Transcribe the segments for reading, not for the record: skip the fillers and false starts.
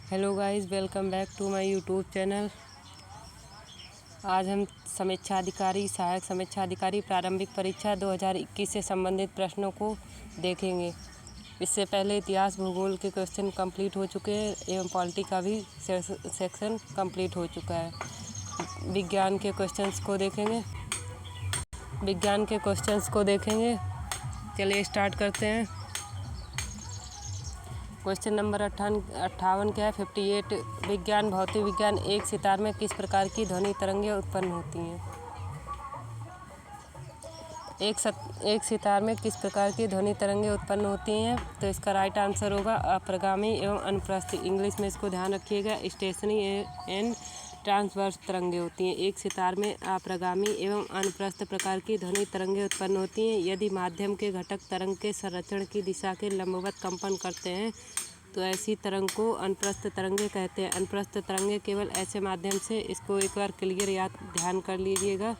Hello guys, welcome back to my YouTube channel. आज हम सहायक समीक्षा अधिकारी प्रारंभिक परीक्षा 2021 से संबंधित प्रश्नों को देखेंगे। इससे पहले इतिहास भूगोल के क्वेश्चन कंप्लीट हो चुके हैं एवं पॉलिटी का भी सेक्शन कंप्लीट हो चुका है। विज्ञान के क्वेश्चंस को देखेंगे। चलिए स्टार्ट करते हैं। क्वेश्चन नंबर 58 क्या है? 58। विज्ञान भौतिक विज्ञान। एक सितार में किस प्रकार की ध्वनि तरंगें उत्पन्न होती हैं? एक सितार में किस प्रकार की ध्वनि तरंगें उत्पन्न होती हैं? तो इसका राइट आंसर होगा अप्रगामी एवं अनुप्रस्थ। इंग्लिश में इसको ध्यान रखिएगा। स्टेशनरी एंड ट्रांसवर्स तरंगें होती हैं। एक सितार में अप्रगामी एवं अनुप्रस्थ प्रकार की ध्वनि तरंगें उत्पन्न होती हैं यदि माध्यम के घटक तरंग के संरक्षण की दिशा के लंबवत कंपन करते हैं तो ऐसी तरंग को अनुप्रस्थ तरंगें कहते हैं। अनुप्रस्थ तरंगें केवल ऐसे माध्यम से, इसको एक बार क्लियर ध्यान कर लीजिएगा।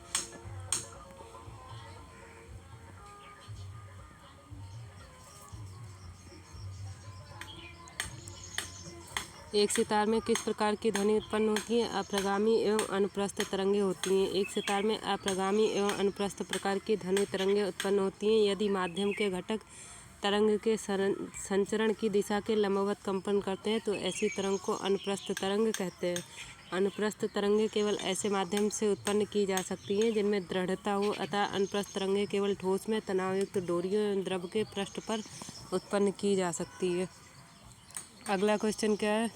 एक सितार में किस प्रकार की ध्वनि उत्पन्न होती है? अप्रगामी एवं अनुप्रस्थ तरंगें होती हैं। एक सितार में अप्रगामी एवं अनुप्रस्थ प्रकार की ध्वनि तरंगें उत्पन्न होती हैं यदि माध्यम के घटक तरंग के संचरण की दिशा के लंबवत कंपन करते हैं तो ऐसी तरंग को अनुप्रस्थ तरंग कहते हैं। अनुप्रस्थ तरंगें केवल ऐसे माध्यम से उत्पन्न की जा सकती हैं जिनमें दृढ़ता हो, अतः अनुप्रस्थ तरंगें केवल ठोस में तनावयुक्त डोरियों एवं द्रव के पृष्ठ पर उत्पन्न की जा सकती है। अगला क्वेश्चन क्या है?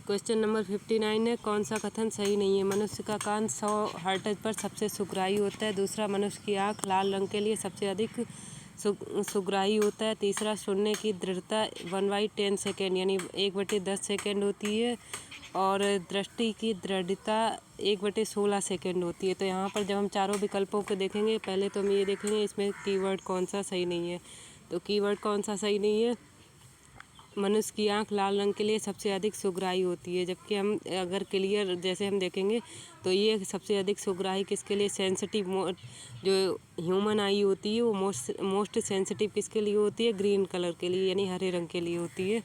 क्वेश्चन नंबर 59 है। कौन सा कथन सही नहीं है? मनुष्य का कान 100 हर्ट्ज पर सबसे सुग्राही होता है। दूसरा, मनुष्य की आँख लाल रंग के लिए सबसे अधिक सुग्राही होता है। तीसरा, सुनने की दृढ़ता 1/10 सेकेंड यानी 1/10 सेकेंड होती है। और दृष्टि की दृढ़ता 1/16 सेकेंड होती है। तो यहाँ पर जब हम चारों विकल्पों को देखेंगे, पहले तो हम ये देखेंगे इसमें कीवर्ड कौन सा सही नहीं है। तो कीवर्ड कौन सा सही नहीं है? मनुष्य की आँख लाल रंग के लिए सबसे अधिक सुग्राही होती है। जबकि हम अगर क्लियर जैसे हम देखेंगे तो ये सबसे अधिक सुग्राही किसके लिए? सेंसिटिव, जो ह्यूमन आई होती है वो मोस्ट सेंसिटिव किसके लिए होती है? ग्रीन कलर के लिए यानी हरे रंग के लिए होती है।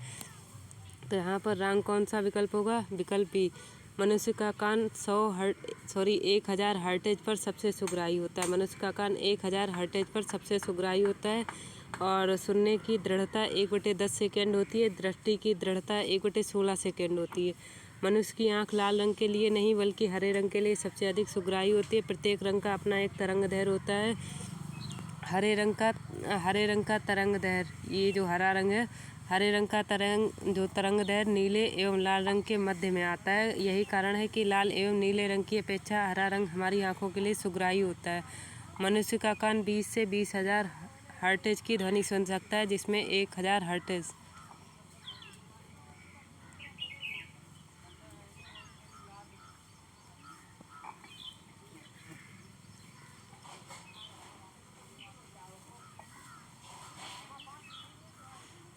तो यहाँ पर रंग कौन सा विकल्प होगा? विकल्प बी। मनुष्य का कान 1000 हर्ट्ज पर सबसे सुग्राही होता है। मनुष्य का कान 1000 हर्ट्ज पर सबसे सुग्राही होता है। और सुनने की दृढ़ता 1/10 सेकेंड होती है। दृष्टि की दृढ़ता 1/16 सेकेंड होती है। मनुष्य की आँख लाल रंग के लिए नहीं बल्कि हरे रंग के लिए सबसे अधिक सुग्राही होती है। प्रत्येक रंग का अपना एक तरंग दैर्ध्य होता है। हरे रंग का तरंग दैर्ध्य, ये जो हरा रंग है, हरे रंग का तरंग दैर्ध्य नीले एवं लाल रंग के मध्य में आता है। यही कारण है कि लाल एवं नीले रंग की अपेक्षा हरा रंग हमारी आँखों के लिए सुग्राही होता है। मनुष्य का कान 20 से 20,000 हर्ट्ज की ध्वनि सुन सकता है, जिसमें 1000 हर्ट्ज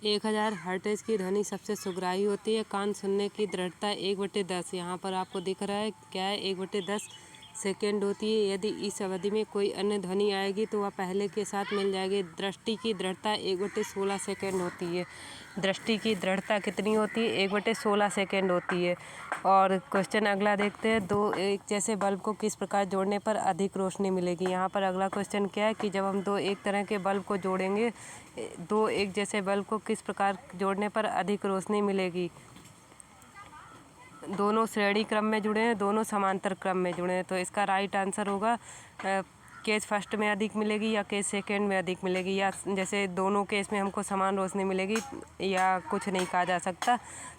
1000 हर्ट्ज की ध्वनि सबसे सुग्राही होती है। कान सुनने की दृढ़ता 1/10, यहाँ पर आपको दिख रहा है क्या है? 1/10 सेकेंड होती है। यदि इस अवधि में कोई अन्य ध्वनि आएगी तो वह पहले के साथ मिल जाएगी। दृष्टि की दृढ़ता 1/16 सेकेंड होती है। दृष्टि की दृढ़ता कितनी होती है? 1/16 सेकेंड होती है। और क्वेश्चन अगला देखते हैं। दो एक जैसे बल्ब को किस प्रकार जोड़ने पर अधिक रोशनी मिलेगी? यहाँ पर अगला क्वेश्चन क्या है कि जब हम दो एक तरह के बल्ब को जोड़ेंगे, दो एक जैसे बल्ब को किस प्रकार जोड़ने पर अधिक रोशनी मिलेगी? दोनों श्रेणी क्रम में जुड़े हैं, दोनों समांतर क्रम में जुड़े हैं। तो इसका राइट आंसर होगा केस फर्स्ट में अधिक मिलेगी या केस सेकंड में अधिक मिलेगी, या जैसे दोनों केस में हमको समान रोशनी मिलेगी, या कुछ नहीं कहा जा सकता।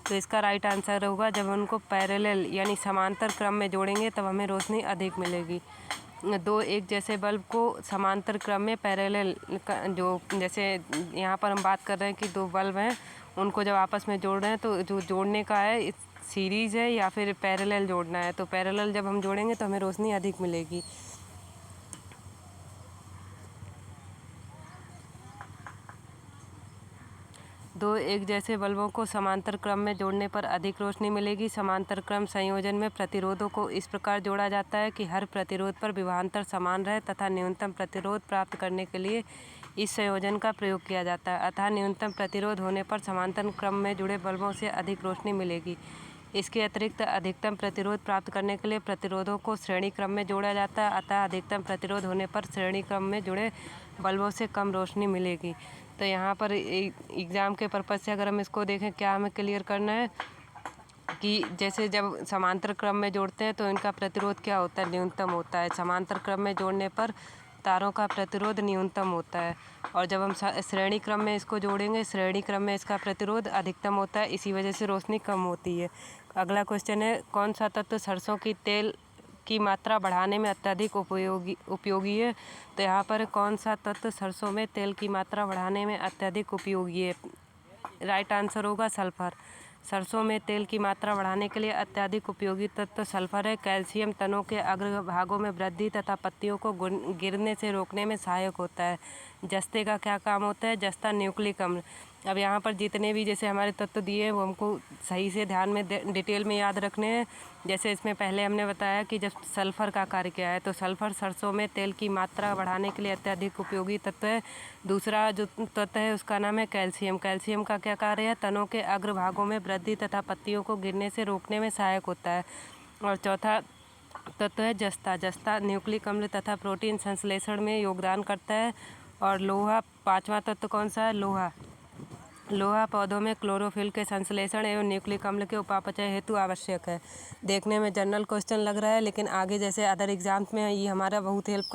तो इसका राइट आंसर होगा जब उनको पैरेलल यानी समांतर क्रम में जोड़ेंगे तब हमें रोशनी अधिक मिलेगी। दो एक जैसे बल्ब को समांतर क्रम में पैरेलल जो जैसे यहाँ पर हम बात कर रहे हैं कि दो बल्ब हैं, उनको जब आपस में जोड़ रहे हैं तो जो जोड़ने का है सीरीज़ है या फिर पैरेलल जोड़ना है। तो पैरेलल जब हम जोड़ेंगे तो हमें रोशनी अधिक मिलेगी। दो एक जैसे बल्बों को समांतर क्रम में जोड़ने पर अधिक रोशनी मिलेगी। समांतर क्रम संयोजन में प्रतिरोधों को इस प्रकार जोड़ा जाता है कि हर प्रतिरोध पर विभवांतर समान रहे तथा न्यूनतम प्रतिरोध प्राप्त करने के लिए इस संयोजन का प्रयोग किया जाता है। अतः न्यूनतम प्रतिरोध होने पर समांतर क्रम में जुड़े बल्बों से अधिक रोशनी मिलेगी। इसके अतिरिक्त अधिकतम प्रतिरोध प्राप्त करने के लिए प्रतिरोधों को श्रेणी क्रम में जोड़ा जाता है। अतः अधिकतम प्रतिरोध होने पर श्रेणी क्रम में जुड़े बल्बों से कम रोशनी मिलेगी। तो यहाँ पर एग्ज़ाम के पर्पज़ से अगर हम इसको देखें, क्या हमें क्लियर करना है कि जैसे जब समांतर क्रम में जोड़ते हैं तो इनका प्रतिरोध क्या होता है, न्यूनतम होता है। समांतर क्रम में जोड़ने पर तारों का प्रतिरोध न्यूनतम होता है, और जब हम श्रेणी क्रम में इसको जोड़ेंगे, श्रेणी क्रम में इसका प्रतिरोध अधिकतम होता है। इसी वजह से रोशनी कम होती है। अगला क्वेश्चन है, कौन सा तत्व सरसों की तेल की मात्रा बढ़ाने में अत्यधिक उपयोगी है। तो यहाँ पर कौन सा तत्व सरसों में तेल की मात्रा बढ़ाने में अत्यधिक उपयोगी है। राइट आंसर होगा सल्फर। सरसों में तेल की मात्रा बढ़ाने के लिए अत्यधिक उपयोगी तत्व सल्फर है। कैल्शियम तनों के अग्र भागों में वृद्धि तथा पत्तियों को गिरने से रोकने में सहायक होता है। जस्ते का क्या काम होता है, जस्ता न्यूक्लिक अम्ल। अब यहाँ पर जितने भी जैसे हमारे तत्व दिए हैं वो हमको सही से ध्यान में डिटेल में याद रखने हैं। जैसे इसमें पहले हमने बताया कि जब सल्फ़र का कार्य क्या है, तो सल्फ़र सरसों में तेल की मात्रा बढ़ाने के लिए अत्यधिक उपयोगी तत्व है। दूसरा जो तत्व है उसका नाम है कैल्शियम। कैल्शियम का क्या कार्य है, तनों के अग्र भागों में वृद्धि तथा पत्तियों को गिरने से रोकने में सहायक होता है। और चौथा तत्व है जस्ता। जस्ता न्यूक्लिक अम्ल तथा प्रोटीन संश्लेषण में योगदान करता है। और लोहा, पांचवा तत्व कौन सा है, लोहा। लोहा पौधों में क्लोरोफिल के संश्लेषण एवं न्यूक्लिक अम्ल के उपापचय हेतु आवश्यक है। देखने में जनरल क्वेश्चन लग रहा है, लेकिन आगे जैसे अदर एग्जाम्स में ये हमारा बहुत हेल्प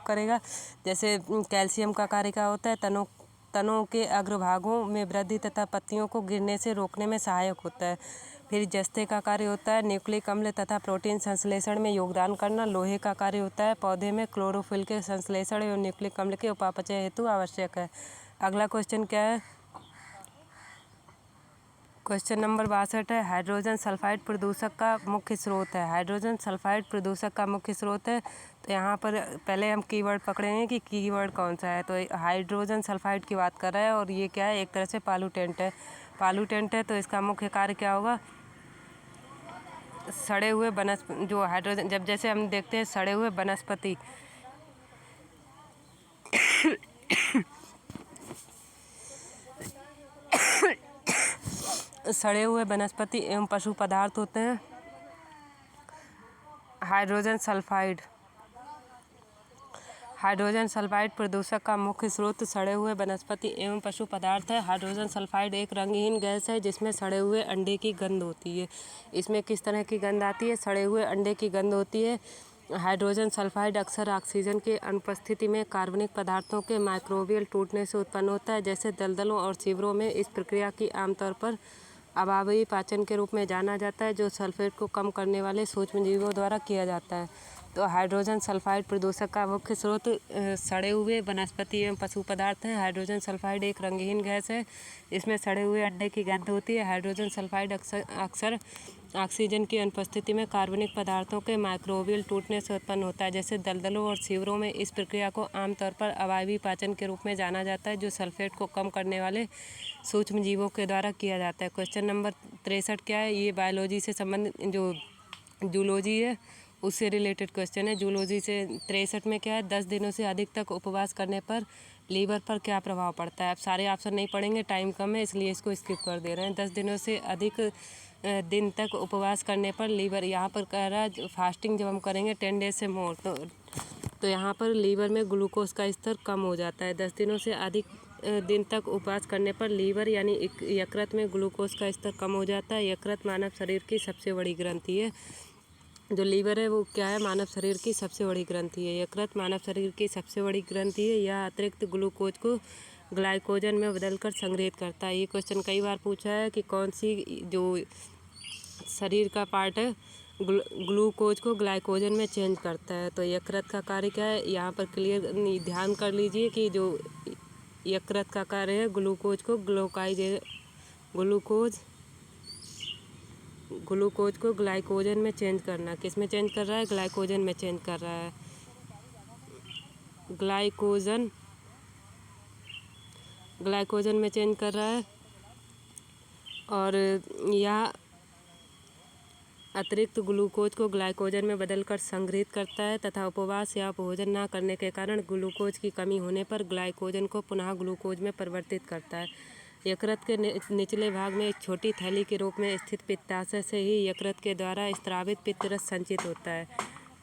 करेगा। जैसे कैल्शियम का कार्य क्या होता है, तनों के अग्रभागों में वृद्धि तथा पत्तियों को गिरने से रोकने में सहायक होता है। फिर जस्ते का कार्य होता है न्यूक्लिक अम्ल तथा प्रोटीन संश्लेषण में योगदान करना। लोहे का कार्य होता है पौधे में क्लोरोफिल के संश्लेषण एवं न्यूक्लिक अम्ल के उपापचय हेतु आवश्यक है। अगला क्वेश्चन क्या है, क्वेश्चन नंबर 62 है, हाइड्रोजन सल्फाइड प्रदूषक का मुख्य स्रोत है। हाइड्रोजन सल्फाइड प्रदूषक का मुख्य स्रोत है। तो यहाँ पर पहले हम कीवर्ड पकड़ेंगे कि कीवर्ड कौन सा है। तो हाइड्रोजन सल्फाइड की बात कर रहा है, और ये क्या है, एक तरह से पालूटेंट है। पालूटेंट है तो इसका मुख्य कार्य क्या होगा, सड़े हुए वनस्पति, जो हाइड्रोजन, जब जैसे हम देखते हैं सड़े हुए वनस्पति सड़े हुए वनस्पति एवं पशु पदार्थ होते हैं। हाइड्रोजन सल्फाइड प्रदूषक का मुख्य स्रोत सड़े हुए वनस्पति एवं पशु पदार्थ है। हाइड्रोजन सल्फाइड एक रंगहीन गैस है जिसमें सड़े हुए अंडे की गंध होती है। इसमें किस तरह की गंध आती है, सड़े हुए अंडे की गंध होती है। हाइड्रोजन सल्फाइड अक्सर ऑक्सीजन के अनुपस्थिति में कार्बनिक पदार्थों के माइक्रोबियल टूटने से उत्पन्न होता है, जैसे दलदलों और सीवरों में। इस प्रक्रिया की आमतौर पर अभावी पाचन के रूप में जाना जाता है, जो सल्फेट को कम करने वाले सूक्ष्मजीवों द्वारा किया जाता है। तो हाइड्रोजन सल्फाइड प्रदूषक का मुख्य स्रोत सड़े हुए वनस्पति एवं पशु पदार्थ हैं। हाइड्रोजन सल्फाइड एक रंगहीन गैस है, इसमें सड़े हुए अंडे की गंध होती है। हाइड्रोजन सल्फाइड अक्सर ऑक्सीजन की अनुपस्थिति में कार्बनिक पदार्थों के माइक्रोबियल टूटने से उत्पन्न होता है, जैसे दलदलों और सीवरों में। इस प्रक्रिया को आमतौर पर अवायवीय पाचन के रूप में जाना जाता है, जो सल्फेट को कम करने वाले सूक्ष्म जीवों के द्वारा किया जाता है। क्वेश्चन नंबर 63 क्या है, ये बायोलॉजी से संबंधित, जो जूलॉजी है उससे रिलेटेड क्वेश्चन है। जूलॉजी से 63 में क्या है, 10 दिनों से अधिक तक उपवास करने पर लीवर पर क्या प्रभाव पड़ता है। अब सारे ऑप्शन नहीं पढ़ेंगे, टाइम कम है, इसलिए इसको स्किप कर दे रहे हैं। 10 दिनों से अधिक दिन तक उपवास करने पर लीवर, यहाँ पर कह रहा है फास्टिंग जब हम करेंगे 10 डेज से मोर, तो यहाँ पर लीवर में ग्लूकोज का स्तर कम हो जाता है। 10 दिनों से अधिक दिन तक उपवास करने पर लीवर यानी यकृत में ग्लूकोज का स्तर कम हो जाता है। यकृत मानव शरीर की सबसे बड़ी ग्रंथि है। जो लीवर है वो क्या है, मानव शरीर की सबसे बड़ी ग्रंथि है। यकृत मानव शरीर की सबसे बड़ी ग्रंथि है। यह अतिरिक्त ग्लूकोज को ग्लाइकोजन में बदलकर संग्रहित करता है। ये क्वेश्चन कई बार पूछा है कि कौन सी जो शरीर का पार्ट है ग्लूकोज को ग्लाइकोजन में चेंज करता है। तो यकृत का कार्य क्या है, यहाँ पर क्लियर ध्यान कर लीजिए कि जो यकृत का कार्य है ग्लूकोज को ग्लूकोज को ग्लाइकोजन में चेंज करना। किस में चेंज कर रहा है, ग्लाइकोजन में चेंज कर रहा है। ग्लाइकोजन ग्लाइकोजन में चेंज कर रहा है और यह अतिरिक्त ग्लूकोज को ग्लाइकोजन में बदलकर संग्रहित करता है तथा उपवास या भोजन न करने के कारण ग्लूकोज की कमी होने पर ग्लाइकोजन को पुनः ग्लूकोज में परिवर्तित करता है। यकृत के निचले भाग में एक छोटी थैली के रूप में स्थित पित्ताशय से ही यकृत के द्वारा स्रावित पित्तरस संचित होता है।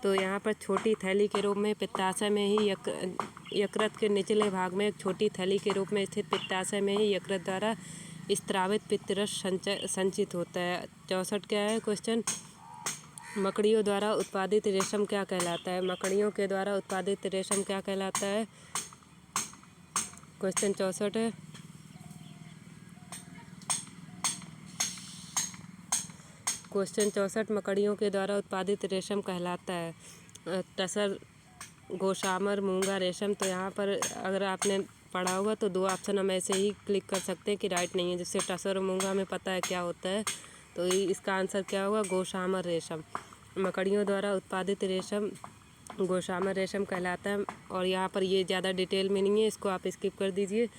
तो यहाँ पर छोटी थैली के रूप में पित्ताशय में ही यकृत के निचले भाग में एक छोटी थैली के रूप में स्थित पित्ताशय में ही यकृत द्वारा स्रावित पित्तरस संचित होता है। 64 क्या है क्वेश्चन, मकड़ियों द्वारा उत्पादित रेशम क्या कहलाता है? मकड़ियों के द्वारा उत्पादित रेशम क्या कहलाता है? क्वेश्चन 64 है। क्वेश्चन 64 मकड़ियों के द्वारा उत्पादित रेशम कहलाता है टसर, गोशामर, मूंगा रेशम। तो यहाँ पर अगर आपने पढ़ा होगा तो 2 ऑप्शन हम ऐसे ही क्लिक कर सकते हैं कि राइट नहीं है। जिससे टसर और मूंगा में पता है क्या होता है, तो इसका आंसर क्या होगा? गोशामर रेशम। मकड़ियों द्वारा उत्पादित रेशम गोशामर रेशम कहलाता है। और यहाँ पर ये ज़्यादा डिटेल में नहीं है, इसको आप स्किप कर दीजिए।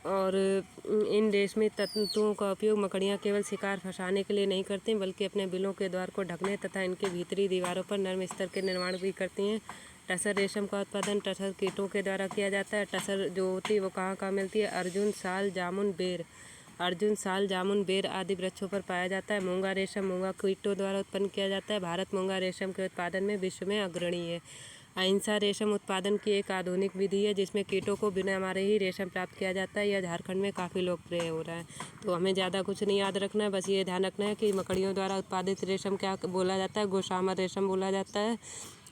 और इन रेशमी तंतुओं का उपयोग मकड़ियाँ केवल शिकार फंसाने के लिए नहीं करती बल्कि अपने बिलों के द्वार को ढकने तथा इनके भीतरी दीवारों पर नरम स्तर के निर्माण भी करती हैं। टसर रेशम का उत्पादन टसर कीटों के द्वारा किया जाता है। टसर जो होती है वो कहाँ कहाँ मिलती है? अर्जुन, साल, जामुन, बेर। अर्जुन, साल, जामुन, बेर आदि वृक्षों पर पाया जाता है। मूंगा रेशम मूंगा कीटों द्वारा उत्पन्न किया जाता है। भारत मूंगा रेशम के उत्पादन में विश्व में अग्रणी है। अहिंसा रेशम उत्पादन की एक आधुनिक विधि है जिसमें कीटों को बिना मारे ही रेशम प्राप्त किया जाता है। यह झारखंड में काफ़ी लोकप्रिय हो रहा है। तो हमें ज़्यादा कुछ नहीं याद रखना है, बस ये ध्यान रखना है कि मकड़ियों द्वारा उत्पादित रेशम क्या बोला जाता है? गोशामर रेशम बोला जाता है।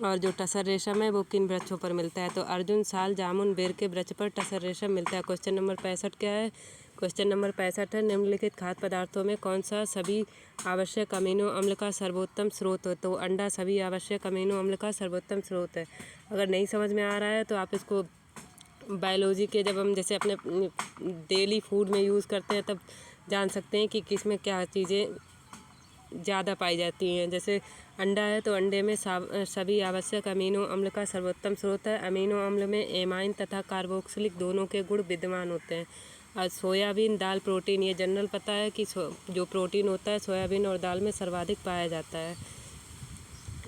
और जो टसर रेशम है वो किन वृक्षों पर मिलता है? तो अर्जुन, साल, जामुन, बेर के वृक्ष पर टसर रेशम मिलता है। क्वेश्चन नंबर 65 क्या है? क्वेश्चन नंबर 65 है, निम्नलिखित खाद्य पदार्थों में कौन सा सभी आवश्यक अमीनो अम्ल का सर्वोत्तम स्रोत है? तो अंडा सभी आवश्यक अमीनो अम्ल का सर्वोत्तम स्रोत है। अगर नहीं समझ में आ रहा है तो आप इसको बायोलॉजी के जब हम जैसे अपने डेली फूड में यूज़ करते हैं तब जान सकते हैं कि किस में क्या चीज़ें ज़्यादा पाई जाती हैं। जैसे अंडा है तो अंडे में सभी आवश्यक अमीनो अम्ल का सर्वोत्तम स्रोत है। अमीनो अम्ल में एमाइन तथा कार्बोक्सिलिक दोनों के गुण विद्यमान होते हैं। और सोयाबीन, दाल, प्रोटीन, ये जनरल पता है कि जो प्रोटीन होता है सोयाबीन और दाल में सर्वाधिक पाया जाता है।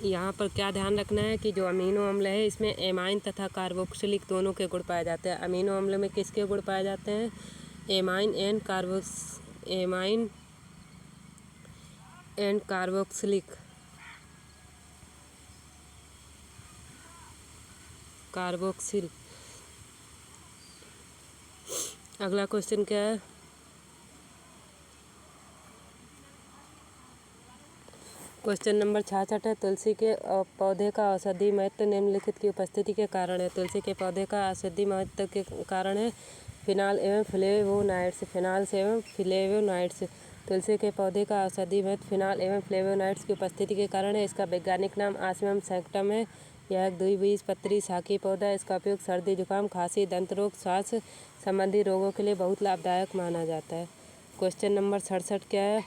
यहाँ पर क्या ध्यान रखना है कि जो अमीनो अम्ल है इसमें एमाइन तथा कार्बोक्सिलिक दोनों के गुण पाए जाते हैं। अमीनो अम्ल में किसके गुण पाए जाते हैं? Amine and carboxyl. अगला क्वेश्चन क्या है? क्वेश्चन नंबर 66 है, तुलसी के पौधे का औषधि महत्व निम्नलिखित की उपस्थिति के कारण है। तुलसी के पौधे का औषधि महत्व के कारण है फिनाल एवं फ्लेवोनाइड्स। फिनाल्स एवं फ्लेवोनाइड्स। तुलसी के पौधे का औषधि महत्व फिनाल एवं फ्लेवोनाइड्स की उपस्थिति के कारण है। इसका वैज्ञानिक नाम ऑस्मियम सैक्टम है। यह एक द्विबीजपत्री शाखी पौधा है। इसका उपयोग सर्दी, जुकाम, खांसी, दंत रोग, श्वास संबंधी रोगों के लिए बहुत लाभदायक माना जाता है। क्वेश्चन नंबर 67 क्या है?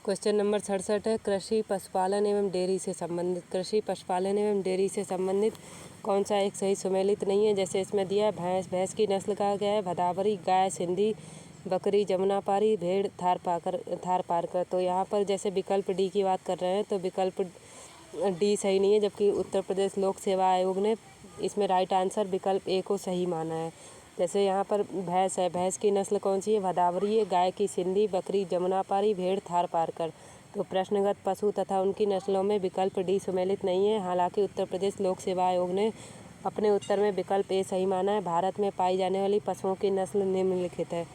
क्वेश्चन नंबर 67 है, कृषि, पशुपालन एवं डेयरी से संबंधित। कृषि, पशुपालन एवं डेयरी से संबंधित कौन सा एक सही सुमेलित नहीं है? जैसे इसमें दिया है भैंस, भैंस की नस्ल का क्या है? भदावरी। गाय, सिंधी। बकरी, जमुनापारी। भेड़, थारपारकर। तो यहाँ पर जैसे विकल्प डी की बात कर रहे हैं तो विकल्प डी सही नहीं है, जबकि उत्तर प्रदेश लोक सेवा आयोग ने इसमें राइट आंसर विकल्प ए को सही माना है। जैसे यहाँ पर भैंस है, भैंस की नस्ल कौन सी है? भदावरी है। गाय की सिंधी। बकरी जमुनापारी। भेड़ थारपारकर। तो प्रश्नगत पशु तथा उनकी नस्लों में विकल्प डी सुमेलित नहीं है। हालांकि उत्तर प्रदेश लोक सेवा आयोग ने अपने उत्तर में विकल्प ए सही माना है। भारत में पाई जाने वाली पशुओं की नस्ल निम्नलिखित है।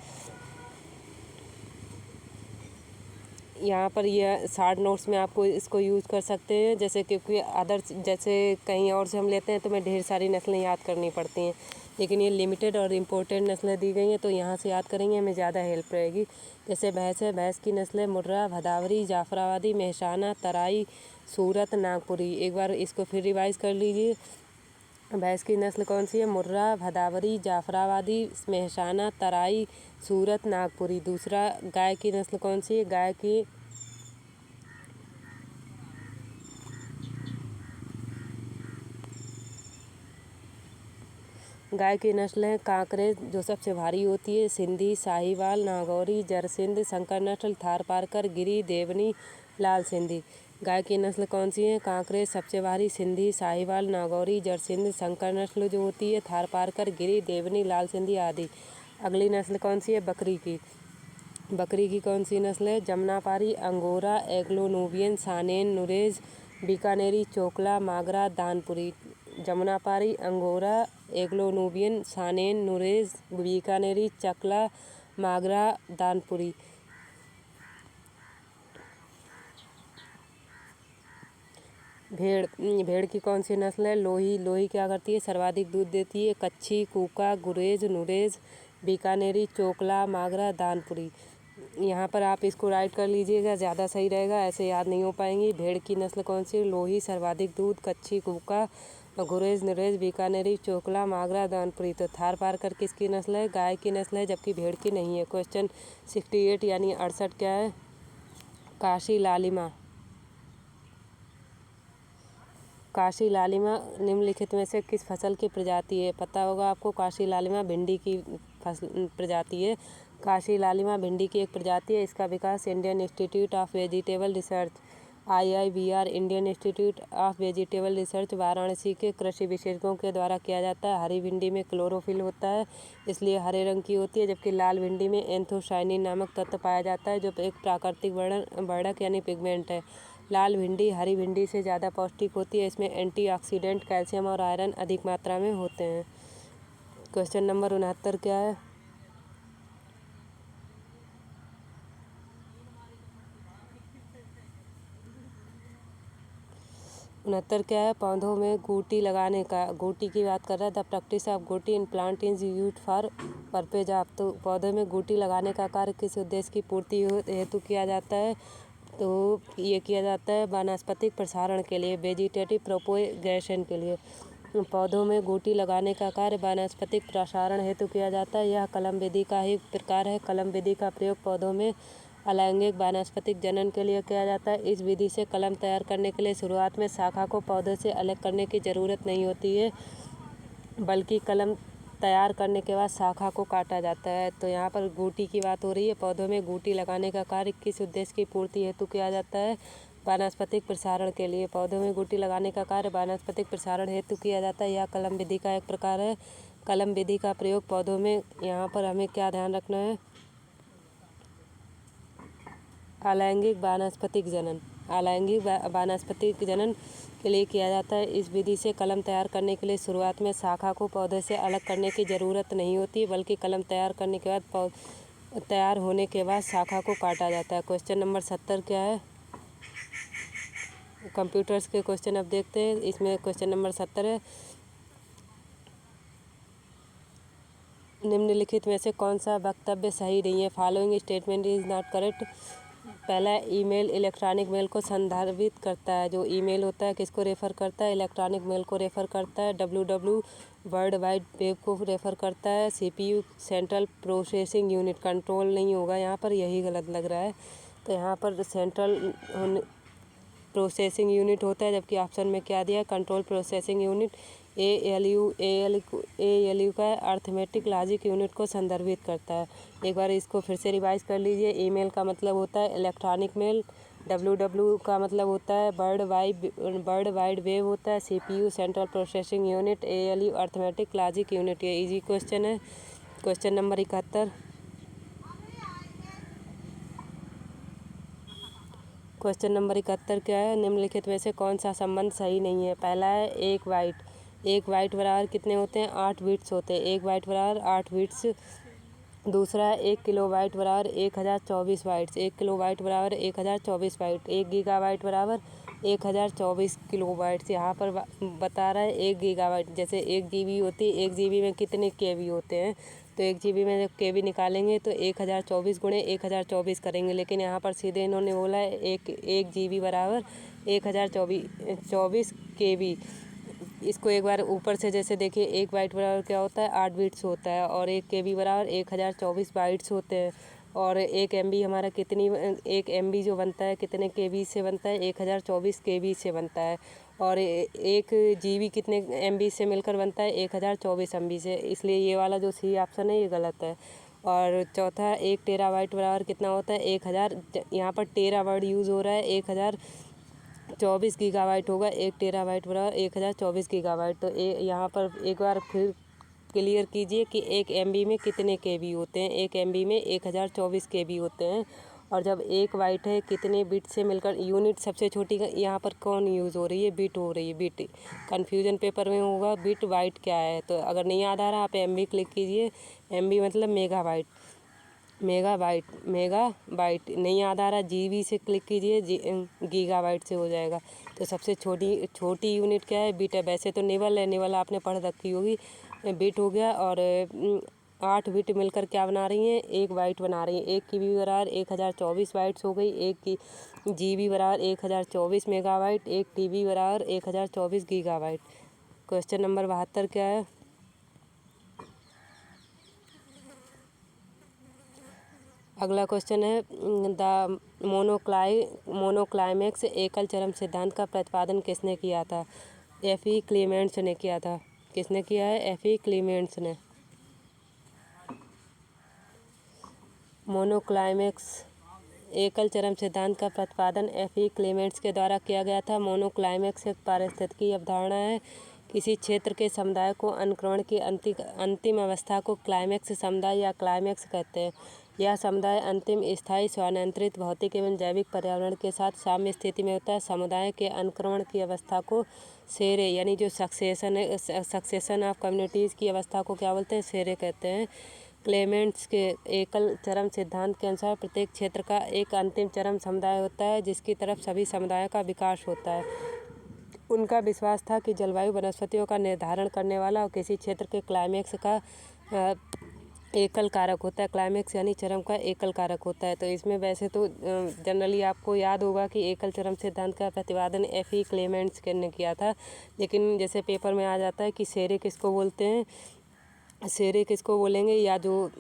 यहाँ पर यह शार्ट नोट्स में आपको इसको यूज़ कर सकते हैं, जैसे क्योंकि अदर्स जैसे कहीं और से हम लेते हैं तो हमें ढेर सारी नस्लें याद करनी पड़ती हैं, लेकिन ये लिमिटेड और इम्पोर्टेंट नस्लें दी गई हैं तो यहाँ से याद करेंगे हमें ज़्यादा हेल्प रहेगी। जैसे भैंस है, भैंस की नस्लें मुर्रा, भदावरी, जाफराबादी, मेहसाना, तराई, सूरत, नागपुरी। एक बार इसको फिर रिवाइज़ कर लीजिए। भैंस की नस्ल कौन सी है? मुर्रा, भदावरी, जाफराबादी, मेहसाना, तराई, सूरत, नागपुरी। दूसरा, गाय की नस्ल कौन सी है? गाय की नस्ल है कांकरेज, जो सबसे भारी होती है, सिंधी, साहिवाल, नागौरी, जरसिंध, शंकर नस्ल, थारपारकर, गिरी, देवनी, लाल सिंधी। गाय की नस्ल कौन सी है? कांकरेज सबसे भारी, सिंधी, साहिवाल, नागौरी, जरसिंध, शंकर नस्ल जो होती है, थारपारकर, गिरी, देवनी, लाल सिंधी आदि। अगली नस्ल कौन सी है? बकरी की। बकरी की कौन सी नस्ल है? जमनापारी, अंगोरा, एग्लो नूबियन, सानेन, नुरेज, बीकानेरी, चोकला, मागरा, दानपुरी। जमुनापारी, अंगोरा, एग्लो नूबियन, सानेन, नुरेज, बीकानेरी, चकला, मागरा, दानपुरी। भेड़ की कौन सी नस्ल है? लोही। लोही क्या करती है? सर्वाधिक दूध देती है। कच्छी, कूका, गुरेज, नुरेज, बीकानेरी, चोकला, मागरा, दानपुरी। यहाँ पर आप इसको राइट कर लीजिएगा, ज़्यादा सही रहेगा, ऐसे याद नहीं हो पाएंगी। भेड़ की नस्ल कौन सी है? लोही, सर्वाधिक दूध, कच्छी, कूका, गुरेज, नुरेज, बीकानेरी, चोकला, मागरा, दानपुरी। तो थारपारकर किसकी नस्ल है? गाय की नस्ल है, जबकि भेड़ की नहीं है। क्वेश्चन 68 यानी 68 क्या है? काशी लालिमा। काशी लालिमा निम्नलिखित में से किस फसल की प्रजाति है? पता होगा आपको, काशी लालिमा भिंडी की फसल प्रजाति है। काशी लालिमा भिंडी की एक प्रजाति है। इसका विकास Indian Institute of Vegetable Research IIVR Indian Institute of Vegetable Research Varanasi के कृषि विशेषज्ञों के द्वारा किया जाता है। हरी भिंडी में क्लोरोफिल होता है, इसलिए हरे रंग की होती है, जबकि लाल भिंडी में एंथोसायनिन नामक तत्व पाया जाता है, जो एक प्राकृतिक वर्णक यानी पिगमेंट है। लाल भिंडी हरी भिंडी से ज़्यादा पौष्टिक होती है। इसमें एंटीऑक्सीडेंट, कैल्शियम और आयरन अधिक मात्रा में होते हैं। क्वेश्चन नंबर 69 क्या है? 69 क्या है? पौधों में गुटी लगाने का। गुटी की बात कर रहा है। द प्रैक्टिस ऑफ गुटी in plant is used for purpose of. तो पौधे में गुटी लगाने का कार्य किस उद्देश्य की पूर्ति हेतु किया जाता है? तो ये किया जाता है वानस्पतिक प्रसारण के लिए, वेजिटेटिव प्रोपोगेशन के लिए। पौधों में गुटी लगाने का कार्य वानस्पतिक प्रसारण हेतु किया जाता है। यह कलम विधि का ही प्रकार है। कलम विधि का प्रयोग पौधों में अलैंगिक वानस्पतिक जनन के लिए किया जाता है। इस विधि से कलम तैयार करने के लिए शुरुआत में शाखा को पौधे से अलग करने की ज़रूरत नहीं होती है, बल्कि कलम तैयार करने के बाद शाखा को काटा जाता है। तो यहाँ पर गुटी की बात हो रही है। पौधों में गुटी लगाने का कार्य किस उद्देश्य की पूर्ति हेतु किया जाता है? वानस्पतिक प्रसारण के लिए। पौधों में गुटी लगाने का कार्य वानस्पतिक प्रसारण हेतु किया जाता है। यह कलम विधि का एक प्रकार है। कलम विधि का प्रयोग पौधों में, यहाँ पर हमें क्या ध्यान रखना है? अलैंगिक वानस्पतिक जनन, अलैंगिक वानस्पतिक जनन के लिए किया जाता है। इस विधि से कलम तैयार करने के लिए शुरुआत में शाखा को पौधे से अलग करने की ज़रूरत नहीं होती, बल्कि कलम तैयार करने के बाद तैयार होने के बाद शाखा को काटा जाता है। क्वेश्चन नंबर 70 क्या है? कंप्यूटर्स के क्वेश्चन अब देखते हैं। इसमें क्वेश्चन नंबर 70 है, निम्नलिखित में से कौन सा वक्तव्य सही नहीं है? Following statement is not correct. पहला, ईमेल इलेक्ट्रॉनिक मेल को संदर्भित करता है। जो ईमेल होता है किसको रेफ़र करता है? इलेक्ट्रॉनिक मेल को रेफ़र करता है। WW वर्ल्ड वाइड वेब को रेफ़र करता है। CPU central processing unit, control नहीं होगा यहाँ पर, यही गलत लग रहा है। तो यहाँ पर सेंट्रल प्रोसेसिंग यूनिट होता है, जबकि ऑप्शन में क्या दिया है? Control processing unit. ALU का अर्थमेटिक लॉजिक यूनिट को संदर्भित करता है। एक बार इसको फिर से रिवाइज कर लीजिए। ईमेल का मतलब होता है इलेक्ट्रॉनिक मेल। WW का मतलब होता है वर्ल्ड वाइड वेब होता है। CPU central processing unit. ALU arithmetic logic unit. ये इजी क्वेश्चन है। Question number 71। क्वेश्चन नंबर 71 क्या है? निम्नलिखित में से कौन सा संबंध सही नहीं है? पहला है एक बाइट बराबर कितने होते हैं? 8 बिट्स होते हैं। 1 बाइट बराबर 8 बिट्स। दूसरा है 1 किलोबाइट बराबर 1024 बाइट्स। 1 किलोबाइट बराबर 1024 बाइट। 1 गीगाबाइट बराबर 1024 किलोबाइट्स। यहाँ पर बता रहा है 1 गीगाबाइट, जैसे 1 GB होती है, 1 GB में कितने KB होते हैं? तो 1 GB में जब KB निकालेंगे तो 1024 गुणे 1024 करेंगे, लेकिन यहाँ पर सीधे इन्होंने बोला है 1 GB बराबर 1024 KB। इसको एक बार ऊपर से जैसे देखिए, 1 बाइट बराबर क्या होता है, 8 बिट्स होता है, और 1 KB बराबर 1024 बाइट्स होते हैं। और 1 MB हमारा कितनी 1 MB जो बनता है कितने KB से बनता है, 1024 KB से बनता है। और 1 GB कितने MB से मिलकर बनता है, 1024 MB से। इसलिए ये वाला जो सी ऑप्शन है ये गलत है। और चौथा, 1 टेराबाइट बराबर कितना होता है, 1000। यहाँ पर टेरा वर्ड यूज़ हो रहा है, 1024 गीगाबाइट होगा। 1 टेराबाइट बराबर 1024 गीगाबाइट। तो यहाँ पर एक बार फिर क्लियर कीजिए कि 1 MB में कितने KB होते हैं। 1 MB में 1024 KB होते हैं। और जब 1 बाइट है कितने बिट से मिलकर, यूनिट सबसे छोटी यहाँ पर कौन यूज़ हो रही है, बिट हो रही है, बिट। कन्फ्यूजन पेपर में होगा बिट बाइट क्या है। तो अगर नहीं याद आ रहा आप MB क्लिक कीजिए। MB मतलब मेगाबाइट, मेगाबाइट नहीं याद आ रहा, GB से क्लिक कीजिए, गीगाबाइट से हो जाएगा। तो सबसे छोटी यूनिट क्या है, बिट है। वैसे तो निबल है, निबल आपने पढ़ रखी होगी। बिट हो गया। और 8 बिट मिलकर क्या बना रही हैं, 1 बाइट बना रही हैं। 1 KB बराबर 1024 बाइट्स हो गई। 1 की GB बराबर 1024 मेगाबाइट। 1 TB बराबर 1024 गीगाबाइट। क्वेश्चन नंबर 72 क्या है। अगला क्वेश्चन है, द मोनोक्लाइमेक्स एकल चरम सिद्धांत का प्रतिपादन किसने किया था। F.E. क्लीमेंट्स ने किया था। किसने किया है, F.E. क्लीमेंट्स ने। मोनोक्लाइमेक्स एकल चरम सिद्धांत का प्रतिपादन F.E. क्लीमेंट्स के द्वारा किया गया था। मोनोक्लाइमेक्स एक पारिस्थितिकी अवधारणा है। किसी क्षेत्र के समुदाय को अनुक्रमण की अंतिम अवस्था को क्लाइमेक्स समुदाय या क्लाइमेक्स कहते हैं। यह समुदाय अंतिम स्थायी स्वनियंत्रित भौतिक एवं जैविक पर्यावरण के साथ साम्य स्थिति में होता है। समुदाय के अनुक्रमण की अवस्था को सेरे यानी जो सक्सेशन ऑफ कम्युनिटीज़ की अवस्था को क्या बोलते हैं, सेरे कहते हैं। क्लेमेंट्स के एकल चरम सिद्धांत के अनुसार प्रत्येक क्षेत्र का एक अंतिम चरम समुदाय होता है जिसकी तरफ सभी समुदायों का विकास होता है। उनका विश्वास था कि जलवायु वनस्पतियों का निर्धारण करने वाला और किसी क्षेत्र के क्लाइमेक्स का एकल कारक होता है। क्लाइमेक्स यानी चरम का एकल कारक होता है। तो इसमें वैसे तो जनरली आपको याद होगा कि एकल चरम सिद्धांत का प्रतिपादन F.E. क्लेमेंट्स ने किया था। लेकिन जैसे पेपर में आ जाता है कि सेरे किसको बोलते हैं, सेरे किसको बोलेंगे, या जो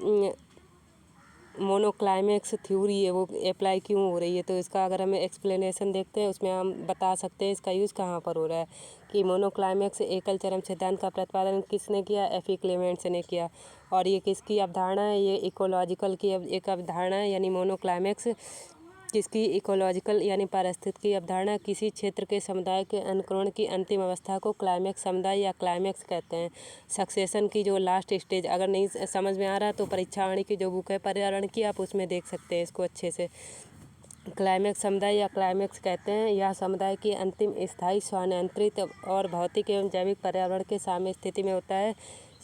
मोनोक्लाइमेक्स थ्योरी है वो अप्लाई क्यों हो रही है। तो इसका अगर हमें एक्सप्लेनेशन देखते हैं उसमें हम बता सकते हैं इसका यूज़ कहाँ पर हो रहा है। कि मोनोक्लाइमेक्स एकल चरम सिद्धांत का प्रतिपादन किसने किया, F.E. क्लेमेंट्स ने किया। और ये किसकी अवधारणा है, ये इकोलॉजिकल की एक अवधारणा है। यानी मोनोक्लाइमेक्स किसकी, इकोलॉजिकल यानी पारिस्थितिकी अवधारणा। किसी क्षेत्र के समुदाय के अनुक्रमण की अंतिम अवस्था को क्लाइमेक्स समुदाय या क्लाइमेक्स कहते हैं। सक्सेशन की जो लास्ट स्टेज, अगर नहीं समझ में आ रहा तो परीक्षा वाणी की जो बुक है पर्यावरण की, आप उसमें देख सकते हैं इसको अच्छे से। क्लाइमेक्स समुदाय या क्लाइमेक्स कहते हैं यह समुदाय की अंतिम स्थायी स्वनियंत्रित और भौतिक एवं जैविक पर्यावरण के साम्य स्थिति में होता है।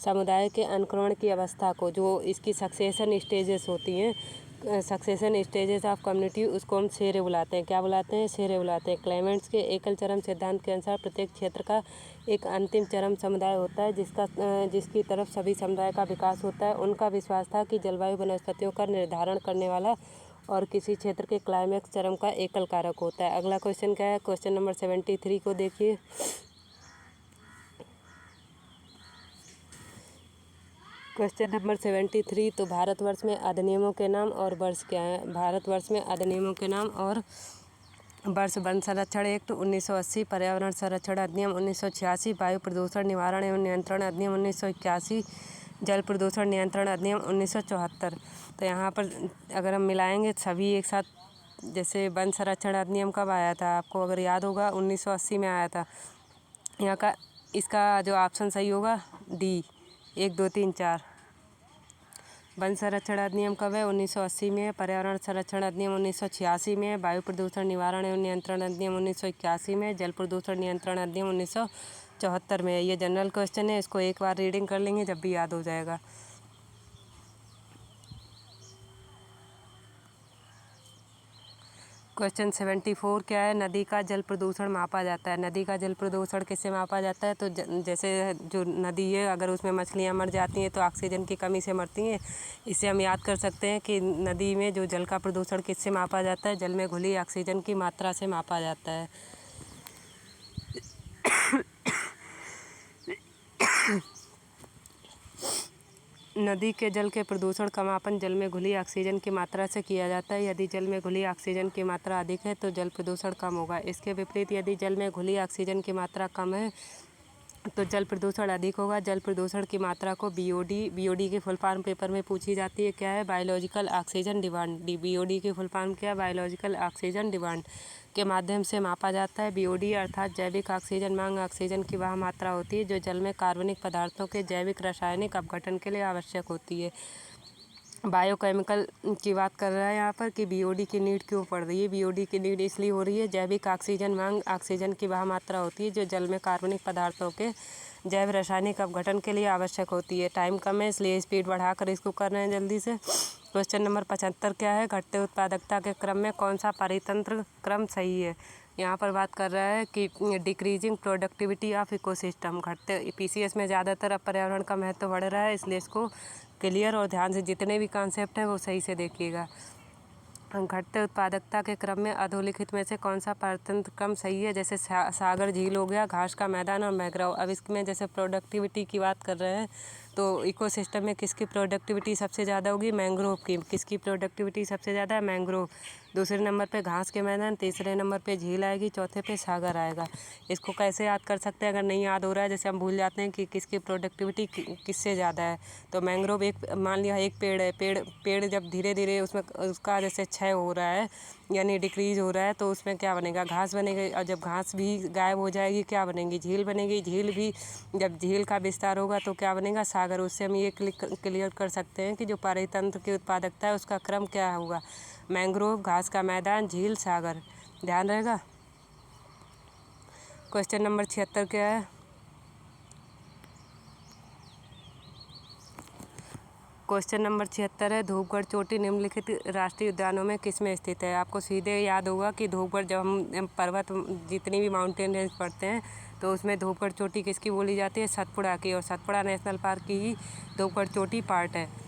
समुदाय के अनुक्रमण की अवस्था को, जो इसकी सक्सेशन स्टेजेस होती हैं, सक्सेशन स्टेजेस ऑफ कम्युनिटी, उसको हम सेरे बुलाते हैं। क्या बुलाते हैं, सेरे बुलाते हैं। क्लेमेंट्स के एकल चरम सिद्धांत के अनुसार प्रत्येक क्षेत्र का एक अंतिम चरम समुदाय होता है जिसकी तरफ सभी समुदाय का विकास होता है। उनका विश्वास था कि जलवायु वनस्पतियों का निर्धारण करने वाला और किसी क्षेत्र के क्लाइमेक्स चरम का एकल कारक होता है। अगला क्वेश्चन क्या है, क्वेश्चन नंबर 73 को देखिए। क्वेश्चन नंबर 73, तो भारतवर्ष में अधिनियमों के नाम और वर्ष क्या हैं। भारतवर्ष में अधिनियमों के नाम और वर्ष: वन संरक्षण एक्ट 1980, पर्यावरण संरक्षण अधिनियम 1986, वायु प्रदूषण निवारण एवं नियंत्रण अधिनियम 1981, जल प्रदूषण नियंत्रण अधिनियम 1974। तो यहाँ पर अगर हम मिलाएंगे सभी एक साथ, जैसे वन संरक्षण अधिनियम कब आया था, आपको अगर याद होगा 1980 में आया था। यहाँ का इसका जो ऑप्शन सही होगा डी, 1 2 3 4। वन संरक्षण अधिनियम कब है, 1980 में है। पर्यावरण संरक्षण अधिनियम 1986 में है। वायु प्रदूषण निवारण एवं नियंत्रण अधिनियम 1981 में है। जल प्रदूषण नियंत्रण अधिनियम 1974 में है। ये जनरल क्वेश्चन है, इसको एक बार रीडिंग कर लेंगे जब भी याद हो जाएगा। क्वेश्चन 74 क्या है, नदी का जल प्रदूषण मापा जाता है। नदी का जल प्रदूषण किससे मापा जाता है, तो जैसे जो नदी है अगर उसमें मछलियाँ मर जाती हैं तो ऑक्सीजन की कमी से मरती हैं। इससे हम याद कर सकते हैं कि नदी में जो जल का प्रदूषण किससे मापा जाता है, जल में घुली ऑक्सीजन की मात्रा से मापा जाता है। नदी के जल के प्रदूषण का मापन जल में घुली ऑक्सीजन की मात्रा से किया जाता है। यदि जल में घुली ऑक्सीजन की मात्रा अधिक है तो जल प्रदूषण कम होगा। इसके विपरीत यदि जल में घुली ऑक्सीजन की मात्रा कम है तो जल प्रदूषण अधिक होगा। जल प्रदूषण की मात्रा को बीओडी की फुल फॉर्म पेपर में पूछी जाती है। क्या है? Biological oxygen demand. बीओडी की फुल फॉर्म क्या है? बायोलॉजिकल ऑक्सीजन डिमांड के माध्यम से मापा जाता है। बीओडी अर्थात जैविक ऑक्सीजन मांग ऑक्सीजन की वह मात्रा होती है जो जल में कार्बनिक पदार्थों के जैविक रासायनिक अपघटन के लिए आवश्यक होती है। बायोकेमिकल की बात कर रहा है यहाँ पर कि बीओडी की नीड क्यों पड़ रही है। बीओडी की नीड इसलिए हो रही है, जैविक ऑक्सीजन मांग ऑक्सीजन की वह मात्रा होती है जो जल में कार्बनिक पदार्थों के जैव रासायनिक अपघटन के लिए आवश्यक होती है। टाइम कम है इसलिए स्पीड बढ़ाकर इसको कर रहे हैं जल्दी से। क्वेश्चन नंबर 75 क्या है? घटते उत्पादकता के क्रम में कौन सा परितंत्र क्रम सही है? यहाँ पर बात कर रहा है कि डिक्रीजिंग प्रोडक्टिविटी ऑफ इकोसिस्टम। घटते पीसीएस में ज़्यादातर अब पर्यावरण का महत्व बढ़ रहा है, इसलिए इसको क्लियर और ध्यान से जितने भी कॉन्सेप्ट हैं वो सही से देखिएगा। घटते उत्पादकता के क्रम में अधोलिखित में से कौन सा परितंत्र क्रम सही है? जैसे सागर, झील हो गया, घास का मैदान और मैंग्रोव। अब इसमें जैसे प्रोडक्टिविटी की बात कर रहे हैं तो इकोसिस्टम में किसकी प्रोडक्टिविटी सबसे ज़्यादा होगी? मैंग्रोव की। किसकी प्रोडक्टिविटी सबसे ज़्यादा है? मैंग्रोव। दूसरे नंबर पे घास के मैदान, तीसरे नंबर पे झील आएगी, चौथे पे सागर आएगा। इसको कैसे याद कर सकते हैं? अगर नहीं याद हो रहा है, जैसे हम भूल जाते हैं कि किसकी प्रोडक्टिविटी किससे ज़्यादा है, तो मैंग्रोव एक, मान लिया एक पेड़ है, पेड़ जब धीरे धीरे उसमें उसका जैसे क्षय हो रहा है यानी डिक्रीज हो रहा है तो उसमें क्या बनेगा? घास बनेगी। और जब घास भी गायब हो जाएगी क्या बनेगी? झील बनेगी। झील भी जब झील का विस्तार होगा तो क्या बनेगा? सागर। उससे हम ये क्लियर कर सकते हैं कि जो परितंत्र की उत्पादकता है उसका क्रम क्या होगा? मैंग्रोव, घास का मैदान, झील, सागर। ध्यान रहेगा। क्वेश्चन नंबर 76 क्या है? क्वेश्चन नंबर 76 है, धूपगढ़ चोटी निम्नलिखित राष्ट्रीय उद्यानों में किसमें स्थित है? आपको सीधे याद होगा कि धूपगढ़, जब हम पर्वत जितनी भी माउंटेन रेंज पढ़ते हैं तो उसमें धूपगढ़ चोटी किसकी बोली जाती है? सतपुड़ा की। और सतपुड़ा नेशनल पार्क की ही धूपगढ़ चोटी पार्ट है।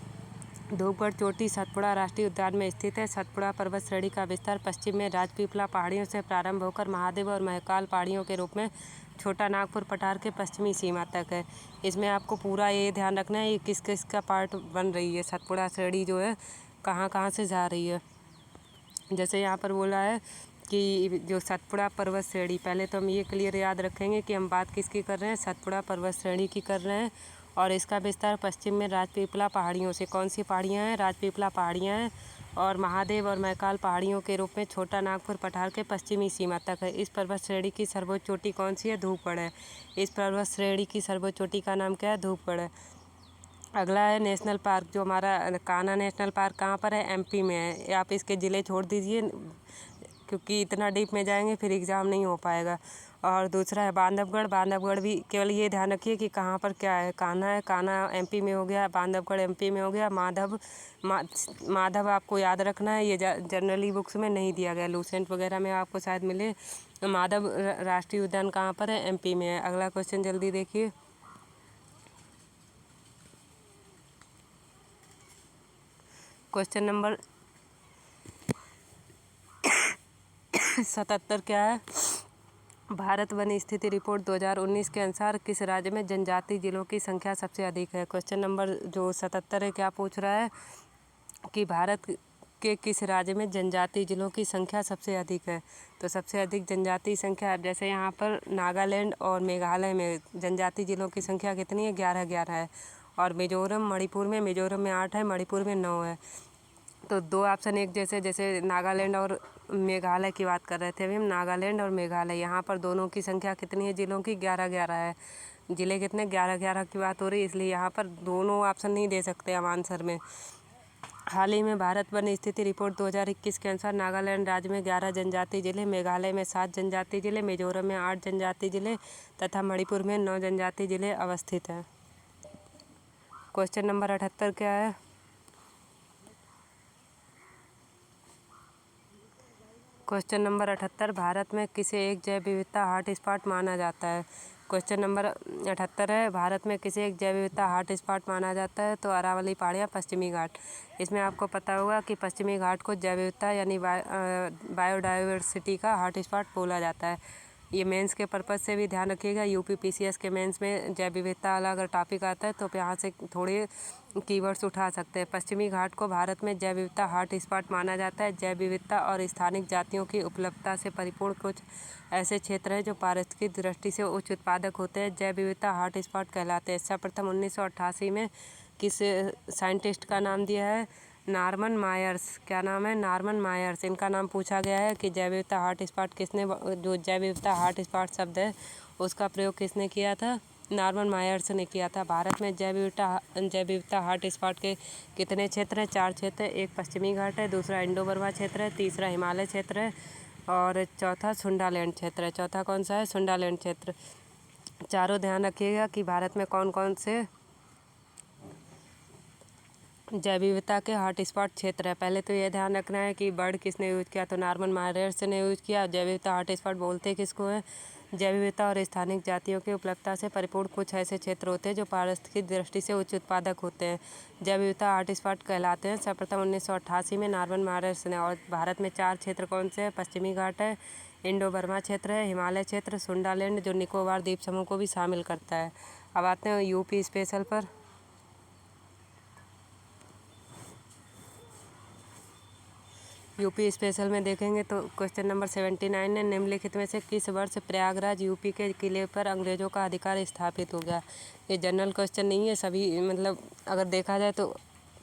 धूपगढ़ चोटी सतपुड़ा राष्ट्रीय उद्यान में स्थित है। सतपुड़ा पर्वत श्रेणी का विस्तार पश्चिम में राजपीपला पहाड़ियों से प्रारंभ होकर महादेव और महाकाल पहाड़ियों के रूप में छोटा नागपुर पठार के पश्चिमी सीमा तक है। इसमें आपको पूरा ये ध्यान रखना है ये किस किस का पार्ट बन रही है। सतपुड़ा श्रेणी जो है कहाँ कहाँ से जा रही है। जैसे यहाँ पर बोला है कि जो सतपुड़ा पर्वत श्रेणी, पहले तो हम ये क्लियर याद रखेंगे कि हम बात किसकी कर रहे हैं? सतपुड़ा पर्वत श्रेणी की कर रहे हैं। और इसका विस्तार पश्चिम में राजपीपला पहाड़ियों से, कौन सी पहाड़ियाँ हैं? राजपीपला पहाड़ियाँ हैं। और महादेव और महाकाल पहाड़ियों के रूप में छोटा नागपुर पठार के पश्चिमी सीमा तक है। इस पर्वत श्रेणी की सर्वोच्च चोटी कौन सी है? धूपगढ़ है। इस पर्वत श्रेणी की सर्वोच्च चोटी का नाम क्या है? धूपगढ़ है। अगला है नेशनल पार्क, जो हमारा कान्हा नेशनल पार्क कहाँ पर है? एमपी में है। आप इसके ज़िले छोड़ दीजिए क्योंकि इतना डीप में जाएंगे फिर एग्ज़ाम नहीं हो पाएगा। और दूसरा है बांधवगढ़। बांधवगढ़ भी केवल ये ध्यान रखिए कि कहाँ पर क्या है। कान्हा है, कान्हा एमपी में हो गया, बांधवगढ़ एमपी में हो गया। माधव आपको याद रखना है, ये जनरली बुक्स में नहीं दिया गया, लूसेंट वगैरह में आपको शायद मिले। माधव राष्ट्रीय उद्यान कहाँ पर है? एमपी में है। अगला क्वेश्चन जल्दी देखिए। क्वेश्चन नंबर 77 क्या है? भारत वन स्थिति रिपोर्ट 2019 के अनुसार किस राज्य में जनजातीय जिलों की संख्या सबसे अधिक है? क्वेश्चन नंबर जो 77 है क्या पूछ रहा है कि भारत के किस राज्य में जनजातीय जिलों की संख्या सबसे अधिक है? तो सबसे अधिक जनजातीय संख्या, जैसे यहाँ पर नागालैंड और मेघालय में जनजातीय जिलों की संख्या कितनी है? 11 है। और मिजोरम, मणिपुर में, मिजोरम में 8 है, मणिपुर में 9 है। तो दो ऑप्शन एक जैसे नागालैंड और मेघालय की बात कर रहे थे अभी हम, नागालैंड और मेघालय, यहाँ पर दोनों की संख्या कितनी है जिलों की? 11 है। ज़िले कितने? 11 की बात हो रही है, इसलिए यहाँ पर दोनों ऑप्शन नहीं दे सकते हम आंसर में। हाल ही में भारत वन स्थिति रिपोर्ट 2021 के अनुसार नागालैंड राज्य में 11 जनजातीय जिले, मेघालय में 7 जनजातीय जिले, मिजोरम में 8 जनजातीय जिले तथा मणिपुर में 9 जनजातीय जिले अवस्थित हैं। क्वेश्चन नंबर 78 क्या है? क्वेश्चन नंबर 78, भारत में किसे एक जैव विविधता हॉटस्पॉट माना जाता है? क्वेश्चन नंबर 78 है, भारत में किसे एक जैव विविधता हॉटस्पॉट माना जाता है? तो अरावली पहाड़ियाँ, पश्चिमी घाट। इसमें आपको पता होगा कि पश्चिमी घाट को जैव विविधता यानी बायोडाइवर्सिटी का हॉटस्पॉट बोला जाता है। ये मेंस के पर्पज़ से भी ध्यान रखिएगा। यूपी पीसीएस के मेंस में जैव विविधता वाला अगर टॉपिक आता है तो यहाँ से थोड़े कीवर्ड्स उठा सकते हैं। पश्चिमी घाट को भारत में जैव विविधता हॉट स्पॉट माना जाता है। जैव विविधता और स्थानिक जातियों की उपलब्धता से परिपूर्ण कुछ ऐसे क्षेत्र हैं जो पारिस्थितिक दृष्टि से उच्च उत्पादक होते हैं, जैव विविधता हॉट स्पॉट कहलाते हैं। सर्वप्रथम 1988 में किस साइंटिस्ट का नाम दिया है? Norman Myers. क्या नाम है? Norman Myers. इनका नाम पूछा गया है कि जैव विविधता हॉट स्पॉट किसने, जो जैव विविधता हॉट स्पॉट शब्द है उसका प्रयोग किसने किया था? नॉर्मन मायर्स ने किया था। भारत में जैव विविधता हॉट स्पॉट के कितने क्षेत्र हैं? 4 क्षेत्र है। एक पश्चिमी घाट है, दूसरा इंडो बर्मा क्षेत्र है, तीसरा हिमालय क्षेत्र है और चौथा सुंडालैंड क्षेत्र है। चौथा कौन सा है? सुंडालैंड क्षेत्र। चारों ध्यान रखिएगा कि भारत में कौन कौन से जैव विविधता के हॉट स्पॉट क्षेत्र है। पहले तो ये ध्यान रखना है कि वर्ड किसने यूज किया, तो नॉर्मन मायर्स ने यूज किया। जैव विविधता हॉट स्पॉट बोलते किसको है? जैव विविधता और स्थानिक जातियों की उपलब्धता से परिपूर्ण कुछ ऐसे क्षेत्र होते हैं जो पारिस्थितिक दृष्टि से उच्च उत्पादक होते हैं, जैव विविधता हॉट स्पॉट कहलाते हैं। सर्वप्रथम 1988 में नॉर्मन मायर्स ने। और भारत में 4 क्षेत्र कौन से हैं? पश्चिमी घाट है, इंडो बर्मा क्षेत्र है, हिमालय क्षेत्र, सुंडालैंड जो निकोबार द्वीप समूह को भी शामिल करता है। अब आते हैं यूपी स्पेशल पर। यूपी स्पेशल में देखेंगे तो क्वेश्चन नंबर 79 है, निम्नलिखित में से किस वर्ष प्रयागराज यूपी के किले पर अंग्रेज़ों का अधिकार स्थापित हो गया? ये जनरल क्वेश्चन नहीं है, सभी मतलब अगर देखा जाए तो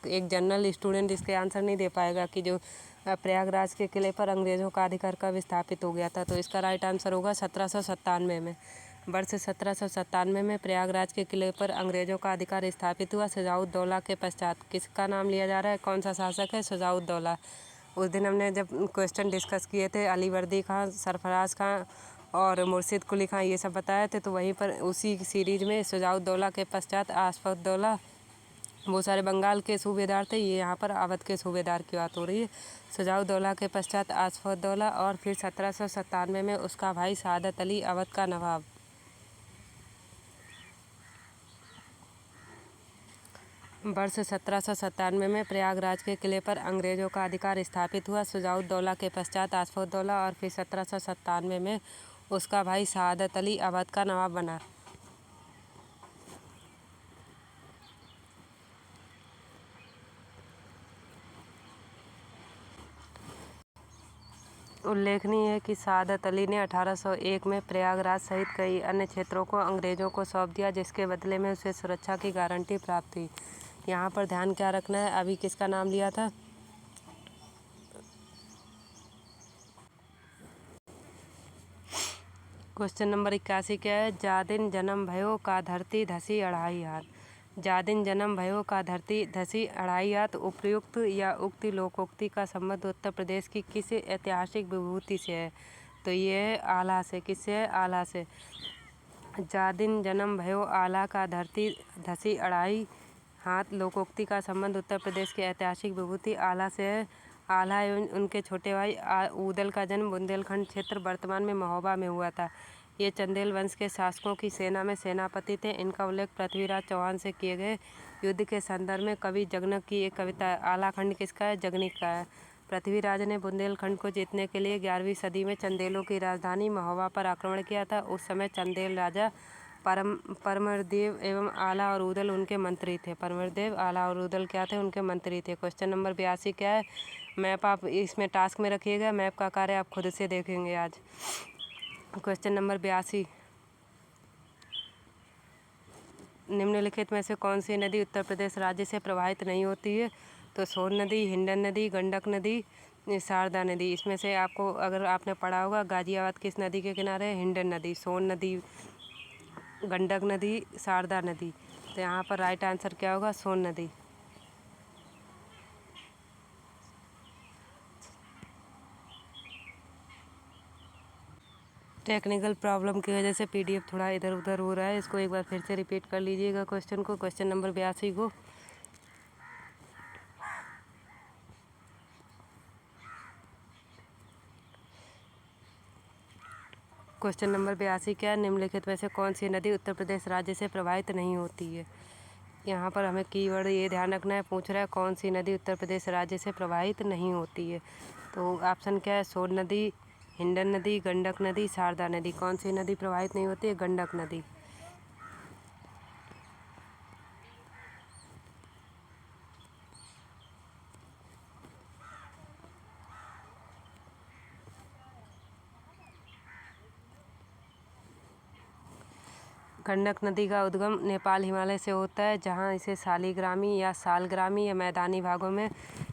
एक जनरल स्टूडेंट इसके आंसर नहीं दे पाएगा कि जो प्रयागराज के किले पर अंग्रेज़ों का अधिकार कब स्थापित हो गया था। तो इसका राइट आंसर होगा 1797 में। वर्ष 1797 में प्रयागराज के किले पर अंग्रेज़ों का अधिकार स्थापित हुआ शुजाउद्दौला के पश्चात। किसका नाम लिया जा रहा है? कौन सा शासक है? शुजाउद्दौला। उस दिन हमने जब क्वेश्चन डिस्कस किए थे अलीवर्दी खां, सरफराज खां और मुर्शिद कुली खां ये सब बताए थे, तो वहीं पर उसी सीरीज़ में शुजाउद्दौला के पश्चात आसफउद्दौला, वो सारे बंगाल के सूबेदार थे, ये यहाँ पर अवध के सूबेदार की बात हो रही है। शुजाउद्दौला के पश्चात आसफउद्दौला और फिर 1797 में उसका भाई सआदत अली अवध का नवाब। वर्ष 1797 में प्रयागराज के किले पर अंग्रेज़ों का अधिकार स्थापित हुआ शुजाउद्दौला के पश्चात आसफउद्दौला और फिर 1797 में उसका भाई सआदत अली अवध का नवाब बना। उल्लेखनीय है कि सआदत अली ने 1801 में प्रयागराज सहित कई अन्य क्षेत्रों को अंग्रेज़ों को सौंप दिया, जिसके बदले में उसे सुरक्षा की गारंटी प्राप्त हुई। यहाँ पर ध्यान क्या रखना है? अभी किसका नाम लिया था? क्वेश्चन नंबर 81 क्या है? जादिन जन्म भयो का धरती धसी अढ़ाई हाथ। जादिन जन्म भयो का धरती धसी अढ़ाई हाथ उपयुक्त या उक्ति लोकोक्ति का संबंध उत्तर प्रदेश की किस ऐतिहासिक विभूति से है? तो ये है आला से। किससे है? आला से। जादिन जन्म भयो आला का धरती धसी अढ़ाई हाथ लोकोक्ति का संबंध उत्तर प्रदेश की ऐतिहासिक विभूति आला से है। आला एवं उनके छोटे भाई ऊदल का जन्म बुंदेलखंड क्षेत्र वर्तमान में महोबा में हुआ था। ये चंदेल वंश के शासकों की सेना में सेनापति थे। इनका उल्लेख पृथ्वीराज चौहान से किए गए युद्ध के संदर्भ में कवि जगनक की एक कविता है। आलाखंड किसका है? जगनिक का है। पृथ्वीराज ने बुंदेलखंड को जीतने के लिए 11वीं सदी में चंदेलों की राजधानी महोबा पर आक्रमण किया था। उस समय चंदेल राजा परमरदेव एवं आला और ऊदल उनके मंत्री थे। परमरदेव, आला और ऊदल क्या थे? उनके मंत्री थे। क्वेश्चन नंबर 82 क्या है? मैप आप इसमें टास्क में रखिएगा, मैप का कार्य आप खुद से देखेंगे आज। क्वेश्चन नंबर 82, निम्नलिखित में से कौन सी नदी उत्तर प्रदेश राज्य से प्रवाहित नहीं होती है? तो सोन नदी, हिंडन नदी, गंडक नदी, शारदा नदी। इसमें से आपको अगर आपने पढ़ा होगा गाजियाबाद किस नदी के किनारे है? हिंडन नदी। सोन नदी, गंडक नदी, शारदा नदी। तो यहाँ पर राइट आंसर क्या होगा? सोन नदी। टेक्निकल प्रॉब्लम की वजह से पीडीएफ थोड़ा इधर उधर हो रहा है, इसको एक बार फिर से रिपीट कर लीजिएगा क्वेश्चन को। क्वेश्चन नंबर 82 को क्वेश्चन नंबर 82 क्या है? निम्नलिखित में से कौन सी नदी उत्तर प्रदेश राज्य से प्रवाहित नहीं होती है? यहाँ पर हमें कीवर्ड ये ध्यान रखना है, पूछ रहा है कौन सी नदी उत्तर प्रदेश राज्य से प्रवाहित नहीं होती है। तो ऑप्शन क्या है? सोन नदी, हिंडन नदी, गंडक नदी, शारदा नदी। कौन सी नदी प्रवाहित नहीं होती है? गंडक नदी। गंडक नदी का उद्गम नेपाल हिमालय से होता है, जहाँ इसे शालिग्रामी या सालग्रामी या मैदानी भागों में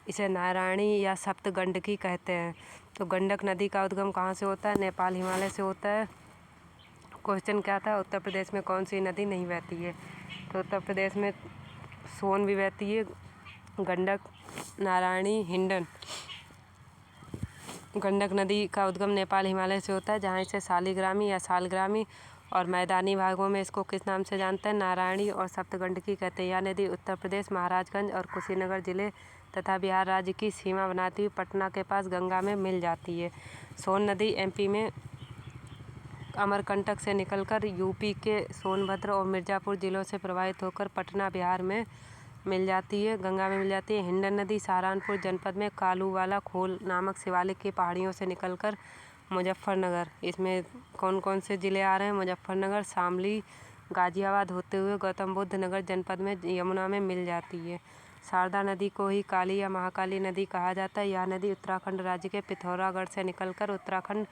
इसे नारायणी या सप्तगंडकी कहते हैं। तो गंडक नदी का उद्गम कहाँ से होता है? नेपाल हिमालय से होता है। क्वेश्चन क्या था? उत्तर प्रदेश में कौन सी नदी नहीं बहती है? तो उत्तर प्रदेश में सोन भी बहती है, गंडक, नारायणी, हिंडन। गंडक नदी का उद्गम नेपाल हिमालय से होता है, जहाँ इसे शालिग्रामी या सालग्रामी और मैदानी भागों में इसको किस नाम से जानते हैं? नारायणी और सप्तगंडकी कहते हैं। यह नदी उत्तर प्रदेश, महाराजगंज और कुशीनगर जिले तथा बिहार राज्य की सीमा बनाती हुई पटना के पास गंगा में मिल जाती है। सोन नदी एमपी में अमरकंटक से निकलकर यूपी के सोनभद्र और मिर्ज़ापुर जिलों से प्रवाहित होकर पटना बिहार में मिल जाती है, गंगा में मिल जाती है। हिंडन नदी सहारनपुर जनपद में कालूवाला खोल नामक शिवालिक की पहाड़ियों से निकलकर मुजफ्फरनगर, इसमें कौन कौन से ज़िले आ रहे हैं? मुजफ्फरनगर, शामली, गाज़ियाबाद होते हुए गौतम बुद्ध नगर जनपद में यमुना में मिल जाती है। शारदा नदी को ही काली या महाकाली नदी कहा जाता है। यह नदी उत्तराखंड राज्य के पिथौरागढ़ से निकलकर उत्तराखंड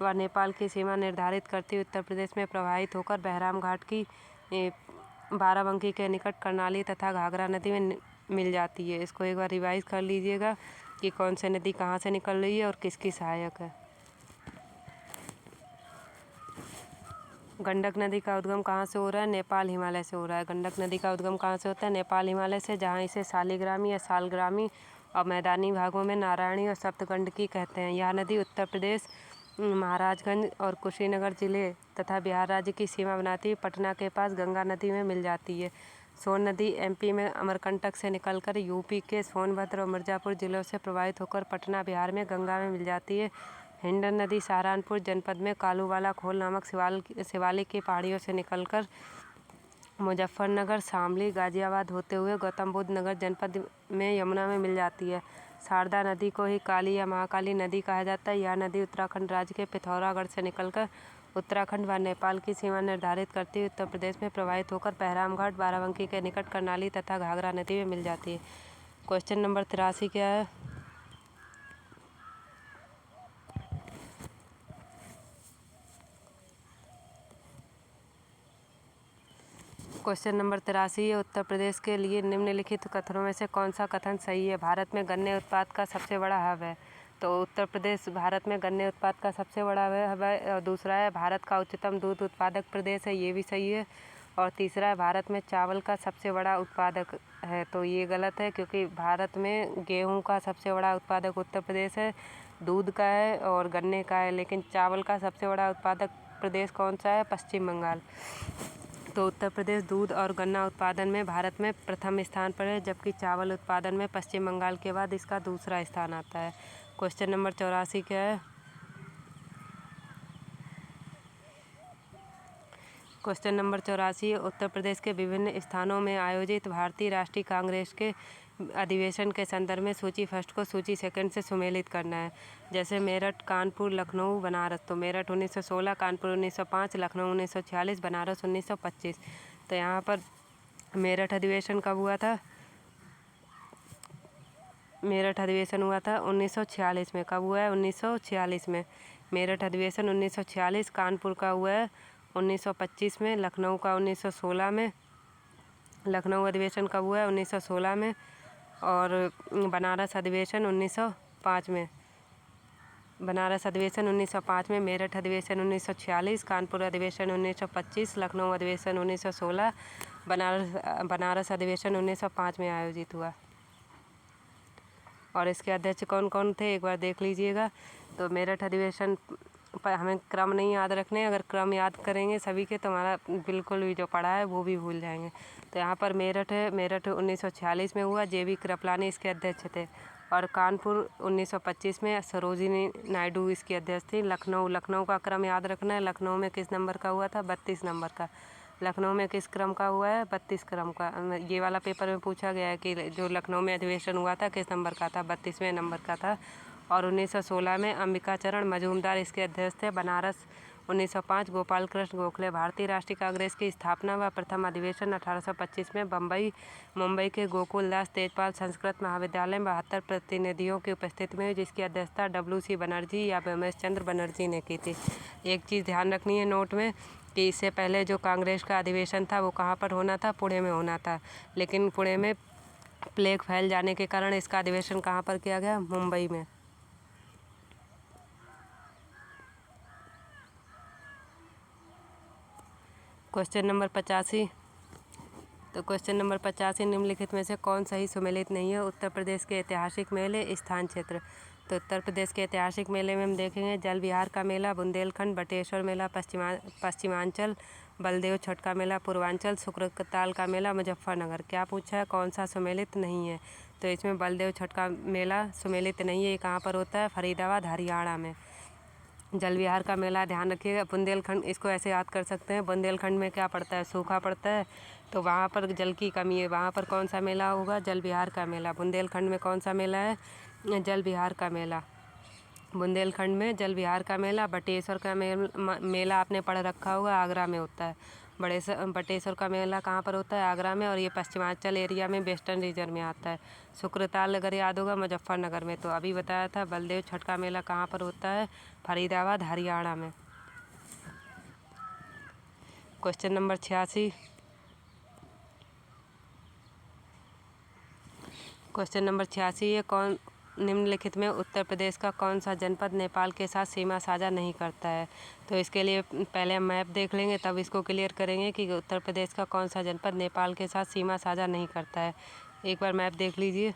व नेपाल की सीमा निर्धारित करती हुई उत्तर प्रदेश में प्रवाहित होकर बहराम घाट की बाराबंकी के निकट कर्णाली तथा घाघरा नदी में मिल जाती है। इसको एक बार रिवाइज कर लीजिएगा कि कौन सी नदी कहाँ से निकल रही है और किसकी सहायक है। गंडक नदी का उद्गम कहाँ से हो रहा है? नेपाल हिमालय से हो रहा है। गंडक नदी का उद्गम कहाँ से होता है? नेपाल हिमालय से, जहाँ इसे शालिग्रामी या सालग्रामी और मैदानी भागों में नारायणी और सप्तगंडकी कहते हैं। यह नदी उत्तर प्रदेश, महाराजगंज और कुशीनगर जिले तथा बिहार राज्य की सीमा बनाती हुई पटना के पास गंगा नदी में मिल जाती है। सोन नदी एमपी में अमरकंटक से निकलकर यूपी के सोनभद्र और मिर्ज़ापुर जिलों से प्रवाहित होकर पटना बिहार में गंगा में मिल जाती है। हिंडन नदी सहारनपुर जनपद में कालूवाला खोल नामक शिवालिक की पहाड़ियों से निकलकर मुजफ्फरनगर, शामली, गाज़ियाबाद होते हुए गौतम बुद्ध नगर जनपद में यमुना में मिल जाती है। शारदा नदी को ही काली या महाकाली नदी कहा जाता है। यह नदी उत्तराखंड राज्य के पिथौरागढ़ से निकलकर उत्तराखंड व नेपाल की सीमा निर्धारित करती हुई उत्तर प्रदेश में प्रवाहित होकर बहराम घाट, बाराबंकी के निकट कर्णाली तथा घाघरा नदी में मिल जाती है। क्वेश्चन नंबर 83 क्या है? क्वेश्चन नंबर 83 है, उत्तर प्रदेश के लिए निम्नलिखित कथनों में से कौन सा कथन सही है? भारत में गन्ने उत्पाद का सबसे बड़ा हब है। तो उत्तर प्रदेश भारत में गन्ने उत्पाद का सबसे बड़ा हब है। और दूसरा है भारत का उच्चतम दूध उत्पादक प्रदेश है, ये भी सही है। और तीसरा है भारत में चावल का सबसे बड़ा उत्पादक है, तो ये गलत है, क्योंकि भारत में गेहूँ का सबसे बड़ा उत्पादक उत्तर प्रदेश है, दूध का है और गन्ने का है, लेकिन चावल का सबसे बड़ा उत्पादक प्रदेश कौन सा है? पश्चिम बंगाल। तो उत्तर प्रदेश दूध और गन्ना उत्पादन में भारत में प्रथम स्थान पर है, जबकि चावल उत्पादन में पश्चिम बंगाल के बाद इसका दूसरा स्थान आता है। क्वेश्चन नंबर 84 क्या है? क्वेश्चन नंबर 84, उत्तर प्रदेश के विभिन्न स्थानों में आयोजित भारतीय राष्ट्रीय कांग्रेस के अधिवेशन के संदर्भ में सूची फर्स्ट को सूची सेकंड से सुमेलित करना है। जैसे मेरठ, कानपुर, लखनऊ, बनारस। तो मेरठ 1916, कानपुर 1905, लखनऊ 1946, बनारस 1925। तो यहाँ पर मेरठ अधिवेशन कब हुआ था? मेरठ अधिवेशन हुआ था 1946 में। कब हुआ है? 1946 में मेरठ अधिवेशन 1946। कानपुर का हुआ है 1925 में। लखनऊ का 1916 में। लखनऊ अधिवेशन कब हुआ है? 1916 में। और बनारस अधिवेशन 1905 में। बनारस अधिवेशन 1905 में, मेरठ अधिवेशन 1946, कानपुर अधिवेशन 1925, लखनऊ अधिवेशन 1916, बनारस अधिवेशन 1905 में आयोजित हुआ। और इसके अध्यक्ष कौन कौन थे एक बार देख लीजिएगा। तो मेरठ अधिवेशन पर हमें क्रम नहीं याद रखने, अगर क्रम याद करेंगे सभी के तो हमारा बिल्कुल भी जो पढ़ा है वो भी भूल जाएंगे। तो यहाँ पर मेरठ है, मेरठ 1946 में हुआ, JB कृपलानी इसके अध्यक्ष थे। और कानपुर 1925 में सरोजिनी नायडू इसकी अध्यक्ष थी। लखनऊ का क्रम याद रखना है। लखनऊ में किस नंबर का हुआ था? 32 नंबर का। लखनऊ में किस क्रम का हुआ है? 32 क्रम का। ये वाला पेपर में पूछा गया है कि जो लखनऊ में अधिवेशन हुआ था किस नंबर का था? 32वें नंबर का था। और 1916 में अंबिकाचरण मजूमदार इसके अध्यक्ष थे। बनारस 1905 गोपाल कृष्ण गोखले। भारतीय राष्ट्रीय कांग्रेस की स्थापना व प्रथम अधिवेशन 1825 में मुंबई के गोकुल दास तेजपाल संस्कृत महाविद्यालय में 72 प्रतिनिधियों की उपस्थिति में, जिसकी अध्यक्षता WC बनर्जी या व्योमेश चंद्र बनर्जी ने की थी। एक चीज़ ध्यान रखनी है नोट में कि इससे पहले जो कांग्रेस का अधिवेशन था वो कहाँ पर होना था, पुणे में होना था, लेकिन पुणे में प्लेग फैल जाने के कारण इसका अधिवेशन कहाँ पर किया गया, मुंबई में। Question number 85। तो क्वेश्चन नंबर 85, निम्नलिखित में से कौन सही सुमेलित नहीं है। उत्तर प्रदेश के ऐतिहासिक मेले, स्थान क्षेत्र। तो उत्तर प्रदेश के ऐतिहासिक मेले में हम देखेंगे जल विहार का मेला बुंदेलखंड, बटेश्वर मेला पश्चिमांचल, बलदेव छठ का मेला पूर्वांचल, शुक्रताल का मेला मुजफ्फरनगर। क्या पूछा है, कौन सा सुमेलित नहीं है। तो इसमें बलदेव छठ का मेला सुमेलित नहीं है। ये कहाँ पर होता है, फरीदाबाद हरियाणा में। जल विहार का मेला ध्यान रखिएगा। बुंदेलखंड, इसको ऐसे याद कर सकते हैं, बुंदेलखंड में क्या पड़ता है, सूखा पड़ता है, तो वहाँ पर जल की कमी है, वहाँ पर कौन सा मेला होगा, जल विहार का मेला। बुंदेलखंड में कौन सा मेला है, जल विहार का मेला। बुंदेलखंड में जल विहार का मेला। बटेश्वर का मेला आपने पढ़ रखा होगा, आगरा में होता है। बटेश्वर का मेला कहाँ पर होता है, आगरा में, और ये पश्चिमांचल एरिया में, वेस्टर्न रीजन में आता है। शुक्रताल अगर याद होगा, मुजफ्फरनगर में। तो अभी बताया था बलदेव छठ का मेला कहाँ पर होता है, फरीदाबाद हरियाणा में। Question number 86। क्वेश्चन नंबर 86 है, कौन निम्नलिखित में उत्तर प्रदेश का कौन सा जनपद नेपाल के साथ सीमा साझा नहीं करता है। तो इसके लिए पहले हम मैप देख लेंगे, तब इसको क्लियर करेंगे कि उत्तर प्रदेश का कौन सा जनपद नेपाल के साथ सीमा साझा नहीं करता है। एक बार मैप देख लीजिए।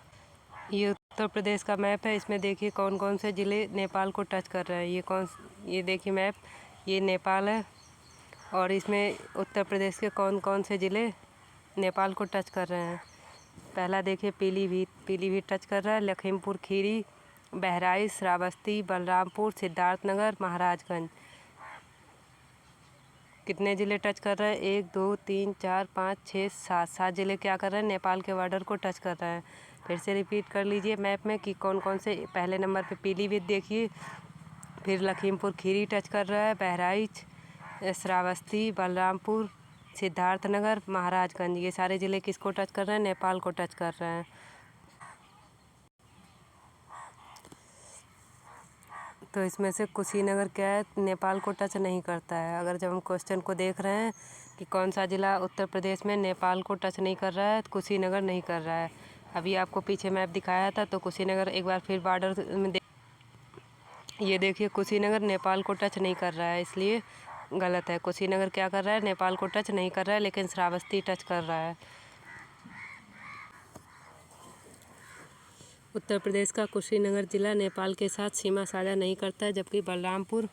ये उत्तर प्रदेश का मैप है। इसमें देखिए कौन कौन से ज़िले नेपाल को टच कर रहे हैं। ये देखिए मैप, ये नेपाल है, और इसमें उत्तर प्रदेश के कौन कौन से ज़िले नेपाल को टच कर रहे हैं। पहला देखिए पीलीभीत टच कर रहा है, लखीमपुर खीरी, बहराइच, श्रावस्ती, बलरामपुर, सिद्धार्थनगर, महाराजगंज। कितने ज़िले टच कर रहे हैं, 1 2 3 4 5 6 7 ज़िले क्या कर रहे हैं, नेपाल के बॉर्डर को टच कर रहे हैं। फिर से रिपीट कर लीजिए मैप में कि कौन कौन से। पहले नंबर पे पीलीभीत देखिए, फिर लखीमपुर खीरी टच कर रहा है, बहराइच, श्रावस्ती, बलरामपुर, सिद्धार्थनगर, महाराजगंज। ये सारे ज़िले किसको टच कर रहे हैं, नेपाल को टच कर रहे हैं। तो इसमें से कुशीनगर क्या है, नेपाल को टच नहीं करता है। अगर जब हम क्वेश्चन को देख रहे हैं कि कौन सा ज़िला उत्तर प्रदेश में नेपाल को टच नहीं कर रहा है, तो कुशीनगर नहीं कर रहा है। अभी आपको पीछे मैप दिखाया था, तो कुशीनगर एक बार फिर बॉर्डर में ये देखिए कुशीनगर नेपाल को टच नहीं कर रहा है, इसलिए गलत है। कुशीनगर क्या कर रहा है, नेपाल को टच नहीं कर रहा है, लेकिन श्रावस्ती टच कर रहा है। उत्तर प्रदेश का कुशीनगर जिला नेपाल के साथ सीमा साझा नहीं करता है, जबकि बलरामपुर,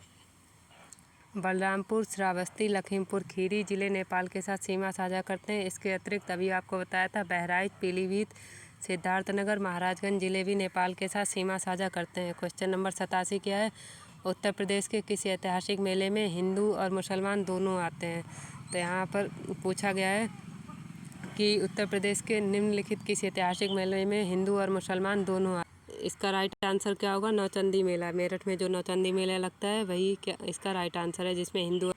श्रावस्ती, लखीमपुर खीरी जिले नेपाल के साथ सीमा साझा करते हैं। इसके अतिरिक्त अभी आपको बताया था बहराइच, पीलीभीत, सिद्धार्थनगर, महाराजगंज जिले भी नेपाल के साथ सीमा साझा करते हैं। क्वेश्चन नंबर 87 क्या है, उत्तर प्रदेश के किसी ऐतिहासिक मेले में हिंदू और मुसलमान दोनों आते हैं। तो यहाँ पर पूछा गया है कि उत्तर प्रदेश के निम्नलिखित किसी ऐतिहासिक मेले में हिंदू और मुसलमान दोनों इसका राइट आंसर क्या होगा, नौचंदी मेला। मेरठ में जो नौचंदी मेला लगता है वही क्या इसका राइट आंसर है, जिसमें हिंदू।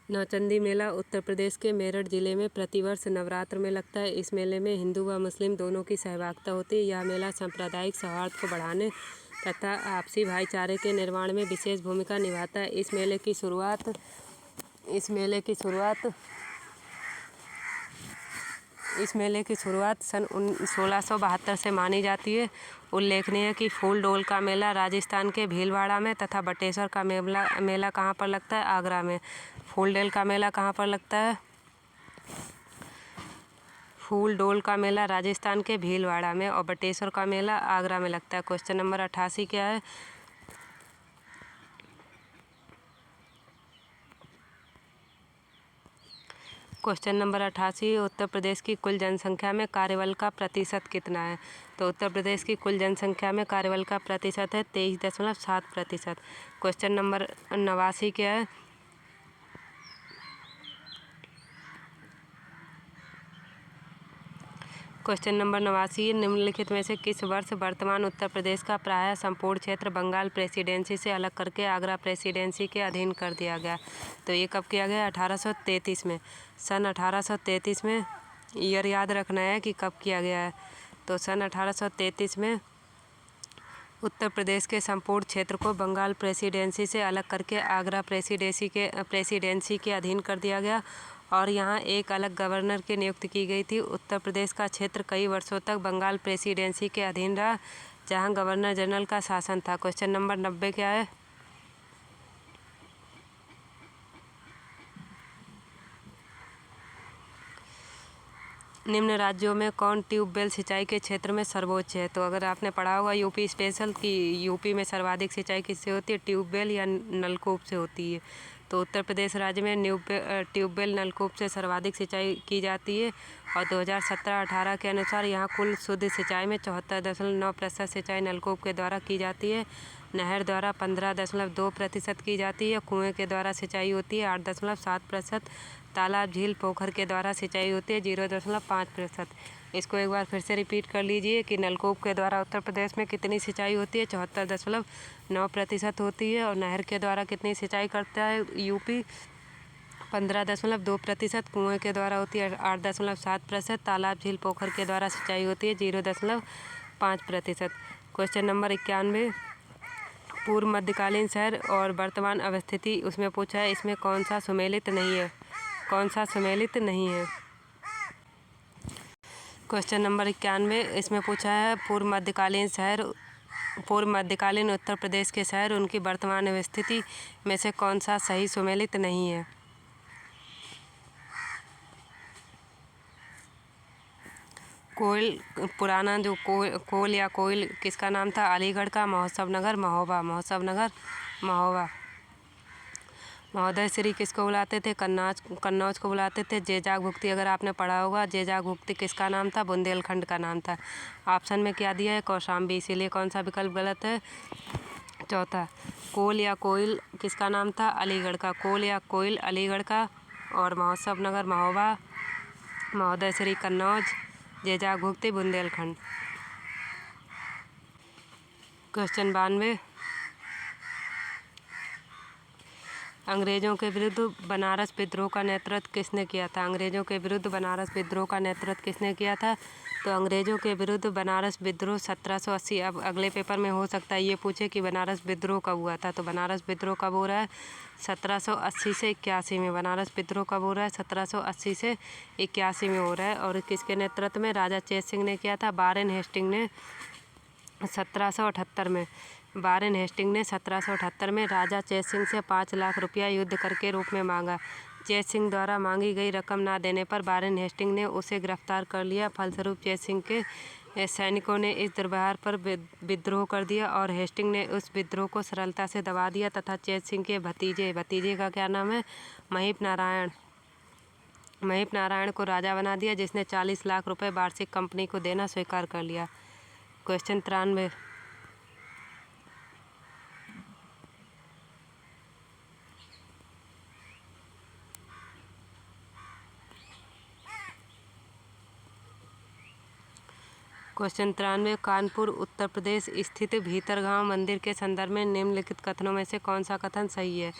नौचंदी मेला उत्तर प्रदेश के मेरठ जिले में प्रतिवर्ष नवरात्र में लगता है। इस मेले में हिंदू व मुस्लिम दोनों की सहभागिता होती है। यह मेला सांप्रदायिक सौहार्द को बढ़ाने तथा आपसी भाईचारे के निर्माण में विशेष भूमिका निभाता है। इस मेले की शुरुआत सन 1672 से मानी जाती है। उल्लेखनीय है कि फूल डोल का मेला राजस्थान के भीलवाड़ा में तथा बटेश्वर का मेला कहाँ पर लगता है, आगरा में। फूल डोल का मेला कहाँ पर लगता है, फूल डोल का मेला राजस्थान के भीलवाड़ा में, और बटेश्वर का मेला आगरा में लगता है। क्वेश्चन नंबर 88 क्या है, क्वेश्चन नंबर 88, उत्तर प्रदेश की कुल जनसंख्या में कार्यबल का प्रतिशत कितना है। तो उत्तर प्रदेश की कुल जनसंख्या में कार्यबल का प्रतिशत है 23.7%। क्वेश्चन नंबर 89 क्या है, क्वेश्चन नंबर 89, निम्नलिखित में से किस वर्ष वर्तमान उत्तर प्रदेश का प्रायः संपूर्ण क्षेत्र बंगाल प्रेसिडेंसी से अलग करके आगरा प्रेसिडेंसी के अधीन कर दिया गया? तो ये कब किया गया? 1833 में। सन 1833 में ईयर याद रखना है कि कब किया गया है। तो सन 1833 में उत्तर प्रदेश के संपूर्ण क्षेत्र को बंगाल प्रेसिडेंसी से अलग करके आगरा प्रेसिडेंसी के अधीन कर दिया गया और यहाँ एक अलग गवर्नर की नियुक्ति की गई थी। उत्तर प्रदेश का क्षेत्र कई वर्षों तक बंगाल प्रेसिडेंसी के अधीन रहा, जहाँ गवर्नर जनरल का शासन था। क्वेश्चन नंबर 90 क्या है? निम्न राज्यों में कौन ट्यूबवेल सिंचाई के क्षेत्र में सर्वोच्च है? तो अगर आपने पढ़ा होगा यूपी स्पेशल कि यूपी में सर्वाधिक सिंचाई किससे होती है? ट्यूबवेल या नलकूप से होती है। तो उत्तर प्रदेश राज्य में ट्यूबवेल नलकूप से सर्वाधिक सिंचाई की जाती है और 2017-18 के अनुसार यहाँ कुल शुद्ध सिंचाई में 74.9% सिंचाई नलकूप के द्वारा की जाती है। नहर द्वारा 15.2% की जाती है। कुएँ के द्वारा सिंचाई होती है 8.7%। तालाब, झील, पोखर के द्वारा सिंचाई होती है 0.5%। इसको एक बार फिर से रिपीट कर लीजिए कि नलकूप के द्वारा उत्तर प्रदेश में कितनी सिंचाई होती है? 74.9% होती है। और नहर के द्वारा कितनी सिंचाई करता है यूपी? 15.2%। कुएँ के द्वारा होती है 8.7%। तालाब, झील, पोखर के द्वारा सिंचाई होती है 0.5%। क्वेश्चन नंबर 91, पूर्व मध्यकालीन शहर और वर्तमान अवस्थिति उसमें पूछा है, इसमें कौन सा सुमेलित नहीं है? कौन सा सुमेलित नहीं है? क्वेश्चन नंबर 91, इसमें पूछा है पूर्व मध्यकालीन उत्तर प्रदेश के शहर उनकी वर्तमान स्थिति में से कौन सा सही सुमेलित नहीं है? कोयल, पुराना जो कोल या कोयल किसका नाम था? अलीगढ़ का। महोत्सव नगर, महोबा। महोदय श्री किसको बुलाते थे? कन्नौज को बुलाते थे। जेजाग भुक्ति अगर आपने पढ़ा होगा, जेजाग भुक्ति किसका नाम था? बुंदेलखंड का नाम था। ऑप्शन में क्या दिया है? कौशाम्बी। इसीलिए कौन सा विकल्प गलत है? चौथा। कोल या कोयल किसका नाम था? अलीगढ़ का। कोल या कोयल अलीगढ़ का। और महोत्सव नगर महोबा, महोदय श्री कन्नौज, जेजाग भुक्ति बुंदेलखंड। क्वेश्चन 92, अंग्रेजों के विरुद्ध बनारस विद्रोह का नेतृत्व किसने किया था? अंग्रेजों के विरुद्ध बनारस विद्रोह का नेतृत्व किसने किया था? तो अंग्रेजों के विरुद्ध बनारस विद्रोह 1780। अब अगले पेपर में हो सकता है ये पूछे कि बनारस विद्रोह कब हुआ था। तो बनारस विद्रोह कब हो रहा है? 1780 से 81 में। बनारस विद्रोह कब हो रहा है? 1780 से 81 में हो रहा है। और किसके नेतृत्व में? राजा चेत सिंह ने किया था। वारेन हेस्टिंग ने 1778 में। वारेन हेस्टिंग ने 1778 में राजा चेत सिंह से 5 लाख रुपया युद्ध कर के रूप में मांगा। चेत सिंह द्वारा मांगी गई रकम ना देने पर वारेन हेस्टिंग ने उसे गिरफ्तार कर लिया। फलस्वरूप चेत सिंह के सैनिकों ने इस दुर्व्यवहार पर विद्रोह कर दिया और हेस्टिंग ने उस विद्रोह को सरलता से दबा दिया तथा चेत सिंह के भतीजे का क्या नाम है? महीप नारायण को राजा बना दिया, जिसने 40 लाख रुपए वार्षिक कंपनी को देना स्वीकार कर लिया। क्वेश्चन 93, कानपुर उत्तर प्रदेश स्थित भीतरगांव मंदिर के संदर्भ में निम्नलिखित कथनों में से कौन सा कथन सही है?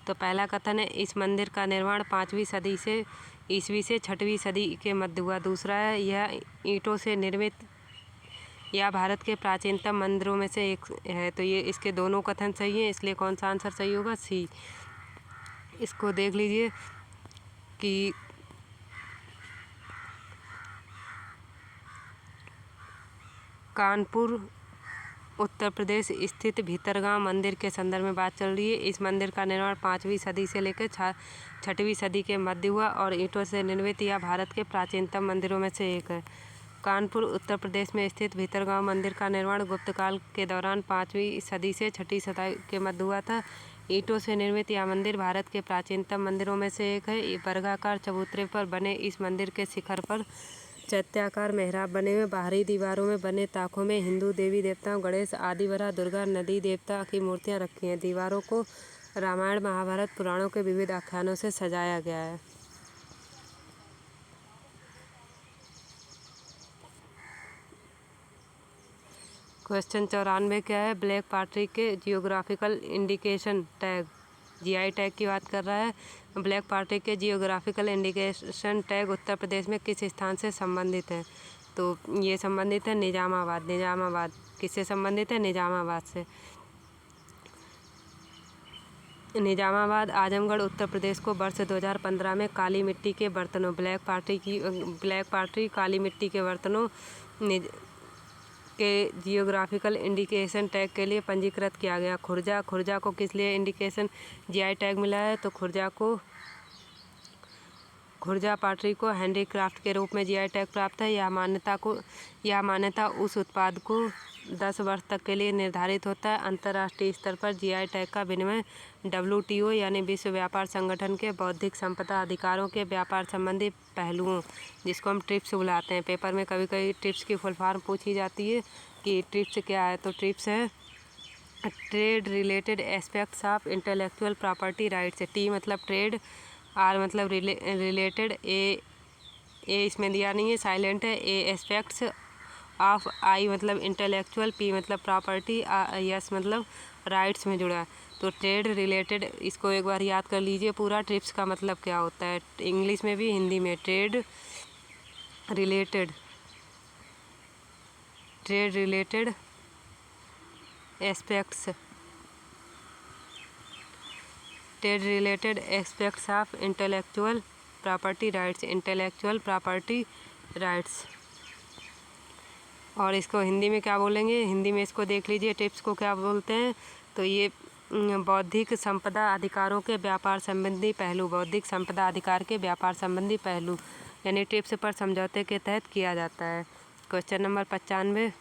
तो पहला कथन है, इस मंदिर का निर्माण 5वीं सदी से ईस्वी से 6वीं सदी के मध्य हुआ। दूसरा है, यह ईंटों से निर्मित या भारत के प्राचीनतम मंदिरों में से एक है। तो ये इसके दोनों कथन सही हैं, इसलिए कौन सा आंसर सही होगा? सी। इसको देख लीजिए कि कानपुर उत्तर प्रदेश स्थित भीतरगांव मंदिर के संदर्भ में बात चल रही है। इस मंदिर का निर्माण 5वीं सदी से लेकर 6वीं सदी के मध्य हुआ और ईंटों से निर्मित या भारत के प्राचीनतम मंदिरों में से एक है। कानपुर उत्तर प्रदेश में स्थित भीतरगांव मंदिर का निर्माण गुप्त काल के दौरान 5वीं सदी से 6वीं सदी के मध्य हुआ था। ईंटों से निर्मित यह मंदिर भारत के प्राचीनतम मंदिरों में से एक है। वर्गाकार चबूतरे पर बने इस मंदिर के शिखर पर चैत्याकार मेहराब बने हुए, बाहरी दीवारों में बने ताकों में हिंदू देवी देवताओं गणेश आदि वरा दुर्गा नदी देवता की मूर्तियां रखी हैं। दीवारों को रामायण महाभारत पुराणों के विविध आख्यानों से सजाया गया है। क्वेश्चन 94 क्या है? ब्लैक पॉटरी के geographical indication tag, GI tag की बात कर रहा है। ब्लैक पॉटरी के geographical indication tag Uttar Pradesh में किस स्थान से संबंधित है? तो ये संबंधित है निजामाबाद। निजामाबाद किससे संबंधित है? निजामाबाद से। निजामाबाद आजमगढ़ उत्तर प्रदेश को वर्ष 2015 में काली मिट्टी के बर्तनों ब्लैक पॉटरी काली मिट्टी के बर्तनों के जियोग्राफिकल इंडिकेशन टैग के लिए पंजीकृत किया गया। खुर्जा को किस लिए इंडिकेशन जीआई टैग मिला है? तो खुर्जा पॉटरी को हैंडीक्राफ्ट के रूप में जीआई टैग प्राप्त है। यह मान्यता उस उत्पाद को 10 वर्ष तक के लिए निर्धारित होता है। अंतर्राष्ट्रीय स्तर पर जीआई टैग का विनिमय WTO यानी विश्व व्यापार संगठन के बौद्धिक संपदा अधिकारों के व्यापार संबंधी पहलुओं, जिसको हम ट्रिप्स बुलाते हैं। पेपर में कभी कभी ट्रिप्स की फुल फॉर्म पूछी जाती है कि ट्रिप्स क्या है। तो ट्रिप्स है trade related aspects of intellectual property rights. T मतलब ट्रेड, आर मतलब रिलेटेड, ए इसमें दिया नहीं है, साइलेंट है। ए एस्पेक्ट्स ऑफ, आई मतलब इंटेलेक्चुअल, पी मतलब प्रॉपर्टी, यस मतलब राइट्स में जुड़ा है। तो ट्रेड रिलेटेड, इसको एक बार याद कर लीजिए पूरा। ट्रिप्स का मतलब क्या होता है इंग्लिश में भी हिंदी में? Trade related aspects of intellectual property rights. और इसको हिंदी में क्या बोलेंगे? हिंदी में इसको देख लीजिए, ट्रिप्स को क्या बोलते हैं? तो ये बौद्धिक संपदा अधिकारों के व्यापार संबंधी पहलू, बौद्धिक संपदा अधिकार के व्यापार संबंधी पहलू यानी ट्रिप्स पर समझौते के तहत किया जाता है। क्वेश्चन नंबर 95,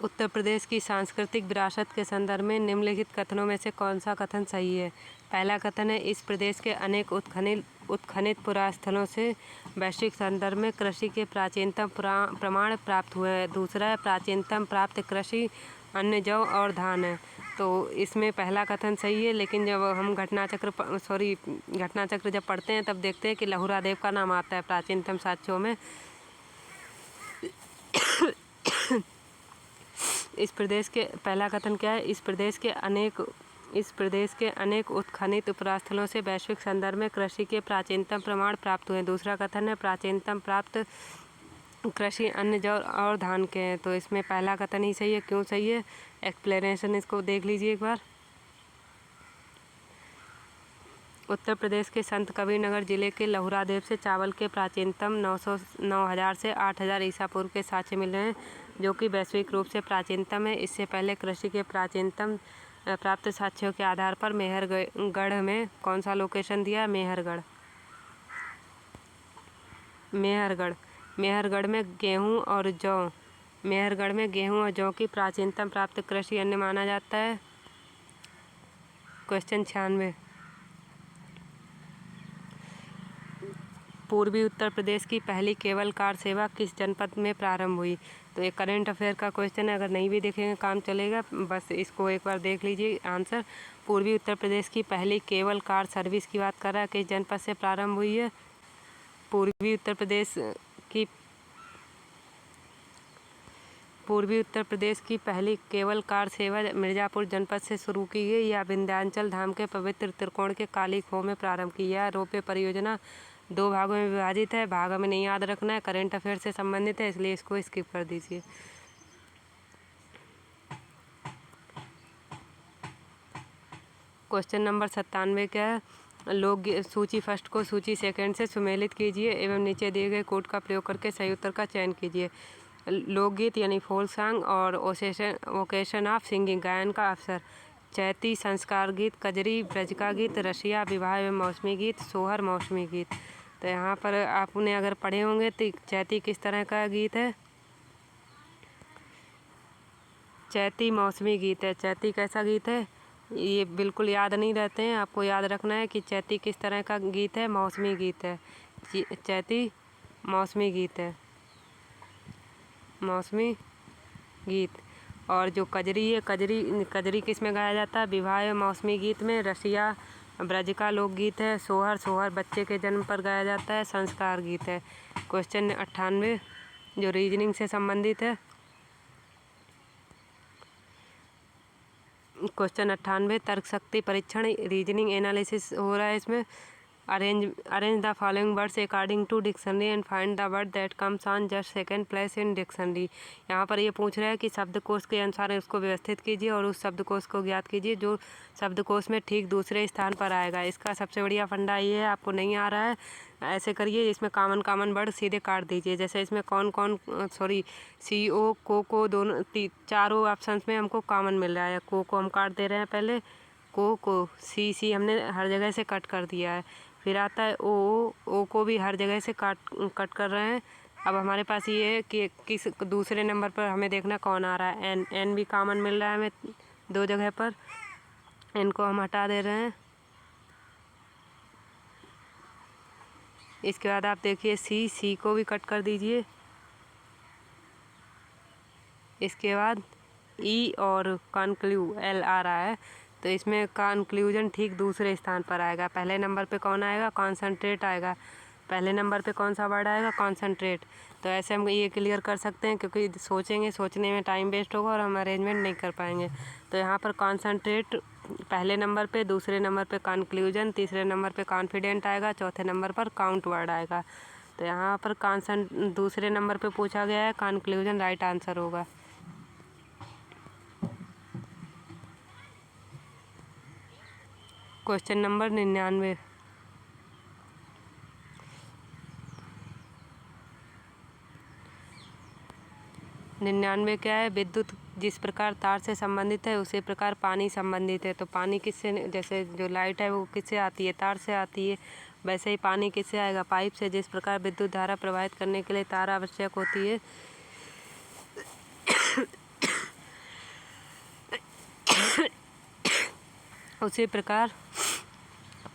उत्तर प्रदेश की सांस्कृतिक विरासत के संदर्भ में निम्नलिखित कथनों में से कौन सा कथन सही है? पहला कथन है इस प्रदेश के अनेक उत्खनित पुरास्थलों से वैश्विक संदर्भ में कृषि के प्राचीनतम प्रमाण प्राप्त हुए हैं। दूसरा है प्राचीनतम प्राप्त कृषि अन्न जौ और धान है। तो इसमें पहला कथन सही है, लेकिन जब हम घटना चक्र जब पढ़ते हैं तब देखते हैं कि लहुरा देव का नाम आता है प्राचीनतम साक्ष्यों में। इस प्रदेश के पहला कथन क्या है? इस प्रदेश के अनेक उत्खनित उपरास्थलों से वैश्विक संदर्भ में कृषि के प्राचीनतम प्रमाण प्राप्त हुए हैं। दूसरा कथन है प्राचीनतम प्राप्त कृषि अन्न जौ और धान के हैं। तो इसमें पहला कथन ही सही है। क्यों सही है? एक्सप्लेनेशन इसको देख लीजिए एक बार। उत्तर प्रदेश के संत कबीरनगर जिले के लहुरादेव से चावल के प्राचीनतम 9000 से 8000 ईसा पूर्व के साक्ष्य मिले हैं, जो कि वैश्विक रूप से प्राचीनतम है। इससे पहले कृषि के प्राचीनतम प्राप्त साक्ष्यों के आधार पर मेहरगढ़ में कौन सा लोकेशन दिया? मेहरगढ़ में गेहूं और जौ की प्राचीनतम प्राप्त कृषि अन्न माना जाता है। क्वेश्चन 96, पूर्वी उत्तर प्रदेश की पहली केबल कार सेवा किस जनपद में प्रारंभ हुई? तो ये करंट अफेयर का क्वेश्चन है, अगर नहीं भी देखेंगे काम चलेगा, बस इसको एक बार देख लीजिए आंसर। पूर्वी उत्तर प्रदेश की पहली केबल कार सर्विस की बात कर रहा है, किस जनपद से प्रारंभ हुई है? पूर्वी उत्तर प्रदेश की पहली केबल कार सेवा मिर्ज़ापुर जनपद से शुरू की गई। या विंध्याचल धाम के पवित्र त्रिकोण के काली खोह में प्रारंभ की। यह रोपवे परियोजना 2 भागों में विभाजित है। भाग हमें नहीं याद रखना है, करंट अफेयर से संबंधित है, इसलिए इसको स्किप कर दीजिए। क्वेश्चन नंबर 97 क्या है? सूची फर्स्ट को सूची सेकंड से सुमेलित कीजिए एवं नीचे दिए गए कोड का प्रयोग करके सही उत्तर का चयन कीजिए। लोकगीत यानी फोल सॉन्ग और ओकेशन ऑफ सिंगिंग गायन का अवसर। चैती संस्कार गीत, कजरी ब्रज का गीत, रसिया विवाह एवं मौसमी गीत, सोहर मौसमी गीत। तो यहाँ पर आपने अगर पढ़े होंगे तो चैती किस तरह का गीत है? चैती मौसमी गीत है। चैती कैसा गीत है? ये बिल्कुल याद नहीं रहते हैं, आपको याद रखना है कि चैती किस तरह का गीत है। मौसमी गीत है। चैती मौसमी गीत है, मौसमी गीत। और जो कजरी है, कजरी किस में गाया जाता है? विवाह या मौसमी गीत में। रसिया ब्रज का लोकगीत है। सोहर बच्चे के जन्म पर गाया जाता है। संस्कार गीत है। क्वेश्चन 98 जो रीजनिंग से संबंधित है। क्वेश्चन 98 तर्क शक्ति परीक्षण, रीजनिंग एनालिसिस हो रहा है इसमें। Arrange the following words according to dictionary and find the word that comes on just second place in dictionary. यहाँ पर ये पूछ रहा है कि शब्दकोश के अनुसार उसको व्यवस्थित कीजिए और उस शब्दकोश को ज्ञात कीजिए जो शब्दकोश में ठीक दूसरे स्थान पर आएगा। इसका सबसे बढ़िया फंडा ये है, आपको नहीं आ रहा है ऐसे करिए, इसमें कॉमन वर्ड सीधे काट दीजिए। जैसे इसमें CO को दोनों चारों ऑप्शन में हमको कॉमन मिल रहा है। को हम काट दे रहे हैं पहले, को सी हमने हर जगह से कट कर दिया है। फिर आता है ओ को भी हर जगह से कट कर रहे हैं। अब हमारे पास ये है कि किस दूसरे नंबर पर हमें देखना कौन आ रहा है। एन भी कॉमन मिल रहा है हमें 2 जगह पर, एन को हम हटा दे रहे हैं। इसके बाद आप देखिए सी को भी कट कर दीजिए। इसके बाद ई और कॉन्क्लू एल आ रहा है, तो इसमें कंक्लूजन ठीक दूसरे स्थान पर आएगा। पहले नंबर पे कौन आएगा? कॉन्सनट्रेट आएगा। पहले नंबर पे कौन सा वर्ड आएगा? कॉन्सनट्रेट। तो ऐसे हम ये क्लियर कर सकते हैं, क्योंकि सोचने में टाइम वेस्ट होगा और हम अरेंजमेंट नहीं कर पाएंगे। तो यहाँ पर कॉन्सनट्रेट पहले नंबर पे, दूसरे नंबर पे कंक्लूजन, तीसरे नंबर पे कॉन्फिडेंट आएगा, चौथे नंबर पर काउंट वर्ड आएगा। तो यहाँ पर दूसरे नंबर पे पूछा गया है, कंक्लूजन राइट आंसर होगा। क्वेश्चन नंबर 99 क्या है? विद्युत जिस प्रकार तार से संबंधित है उसी प्रकार पानी संबंधित है। तो पानी किससे, जैसे जो लाइट है वो किससे आती है? तार से आती है। वैसे ही पानी किससे आएगा? पाइप से। जिस प्रकार विद्युत धारा प्रवाहित करने के लिए तार आवश्यक होती है उसी प्रकार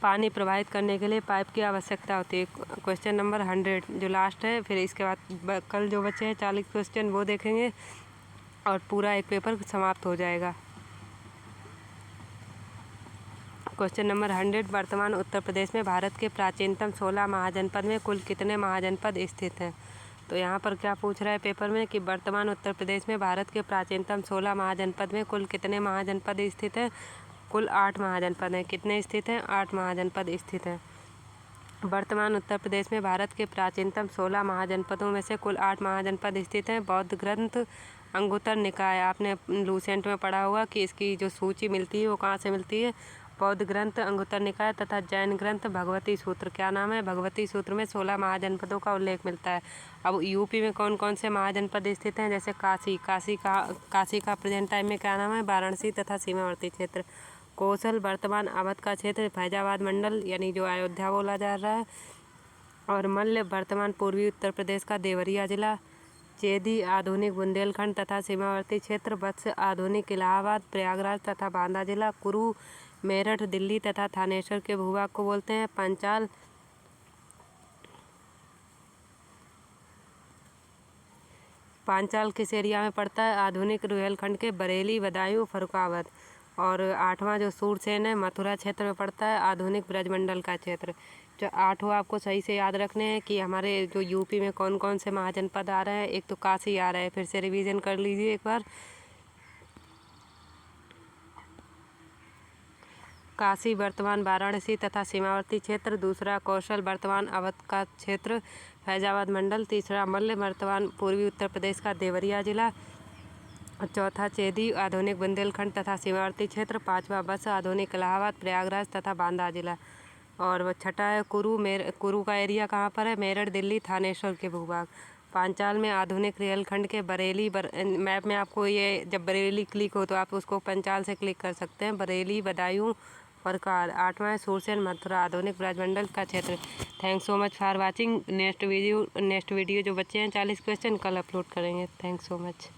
पानी प्रवाहित करने के लिए पाइप की आवश्यकता होती है। क्वेश्चन नंबर 100 जो लास्ट है, फिर इसके बाद कल जो बचे हैं 40 क्वेश्चन वो देखेंगे और पूरा एक पेपर समाप्त हो जाएगा। क्वेश्चन नंबर 100 वर्तमान उत्तर प्रदेश में भारत के प्राचीनतम 16 महाजनपद में कुल कितने महाजनपद स्थित हैं? तो यहाँ पर क्या पूछ रहा है पेपर में कि वर्तमान उत्तर प्रदेश में भारत के प्राचीनतम 16 महाजनपद में कुल कितने महाजनपद स्थित हैं? कुल 8 महाजनपद हैं। कितने स्थित हैं? 8 महाजनपद स्थित हैं। वर्तमान उत्तर प्रदेश में भारत के प्राचीनतम 16 महाजनपदों में से कुल 8 महाजनपद स्थित हैं। बौद्ध ग्रंथ अंगुत्तर निकाय, आपने लूसेंट में पढ़ा होगा कि इसकी जो सूची मिलती है वो कहाँ से मिलती है? बौद्ध ग्रंथ अंगुत्तर निकाय तथा जैन ग्रंथ भगवती सूत्र। क्या नाम है? भगवती सूत्र में 16 महाजनपदों का उल्लेख मिलता है। अब यूपी में कौन कौन से महाजनपद स्थित हैं? जैसे काशी का प्रेजेंट टाइम में क्या नाम है? वाराणसी तथा सीमावर्ती क्षेत्र। कौशल वर्तमान अवध का क्षेत्र फैजाबाद मंडल, यानी जो अयोध्या बोला जा रहा है। और मल्ल वर्तमान पूर्वी उत्तर प्रदेश का देवरिया जिला। चेदी आधुनिक बुंदेलखंड तथा सीमावर्ती क्षेत्र। वत्स आधुनिक इलाहाबाद, प्रयागराज तथा बांदा जिला। कुरु मेरठ दिल्ली तथा थानेश्वर के भूभाग को बोलते हैं। पांचाल किस एरिया में पड़ता है? आधुनिक रुहेलखंड के बरेली, बदायूं, फर्रुखाबाद। और 8वां जो सूरसेन है मथुरा क्षेत्र में पड़ता है, आधुनिक ब्रजमंडल का क्षेत्र। जो 8वां आपको सही से याद रखने हैं कि हमारे जो यूपी में कौन कौन से महाजनपद आ रहे हैं। एक तो काशी आ रहा है, फिर से रिवीजन कर लीजिए एक बार। काशी वर्तमान वाराणसी तथा सीमावर्ती क्षेत्र। दूसरा कौशल वर्तमान अवध का क्षेत्र फैजाबाद मंडल। तीसरा मल्ल वर्तमान पूर्वी उत्तर प्रदेश का देवरिया जिला। चौथा चेदी आधुनिक बुंदेलखंड तथा सीमावर्ती क्षेत्र। 5वां बस आधुनिक इलाहाबाद, प्रयागराज तथा बांदा जिला। और वह छठा है कुरु का एरिया कहाँ पर है? मेरठ दिल्ली थानेश्वर के भूभाग। पांचाल में आधुनिक रेलखंड के बरेली मैप में आपको ये जब बरेली क्लिक हो तो आप उसको पंचाल से क्लिक कर सकते हैं। बरेली, बदायूं, फर्रुखाबाद। 8वां है सूरसेन मथुरा आधुनिक ब्रजमंडल का क्षेत्र। Thanks so much for watching. Next video जो बच्चे हैं 40 क्वेश्चन कल अपलोड करेंगे। Thanks so much.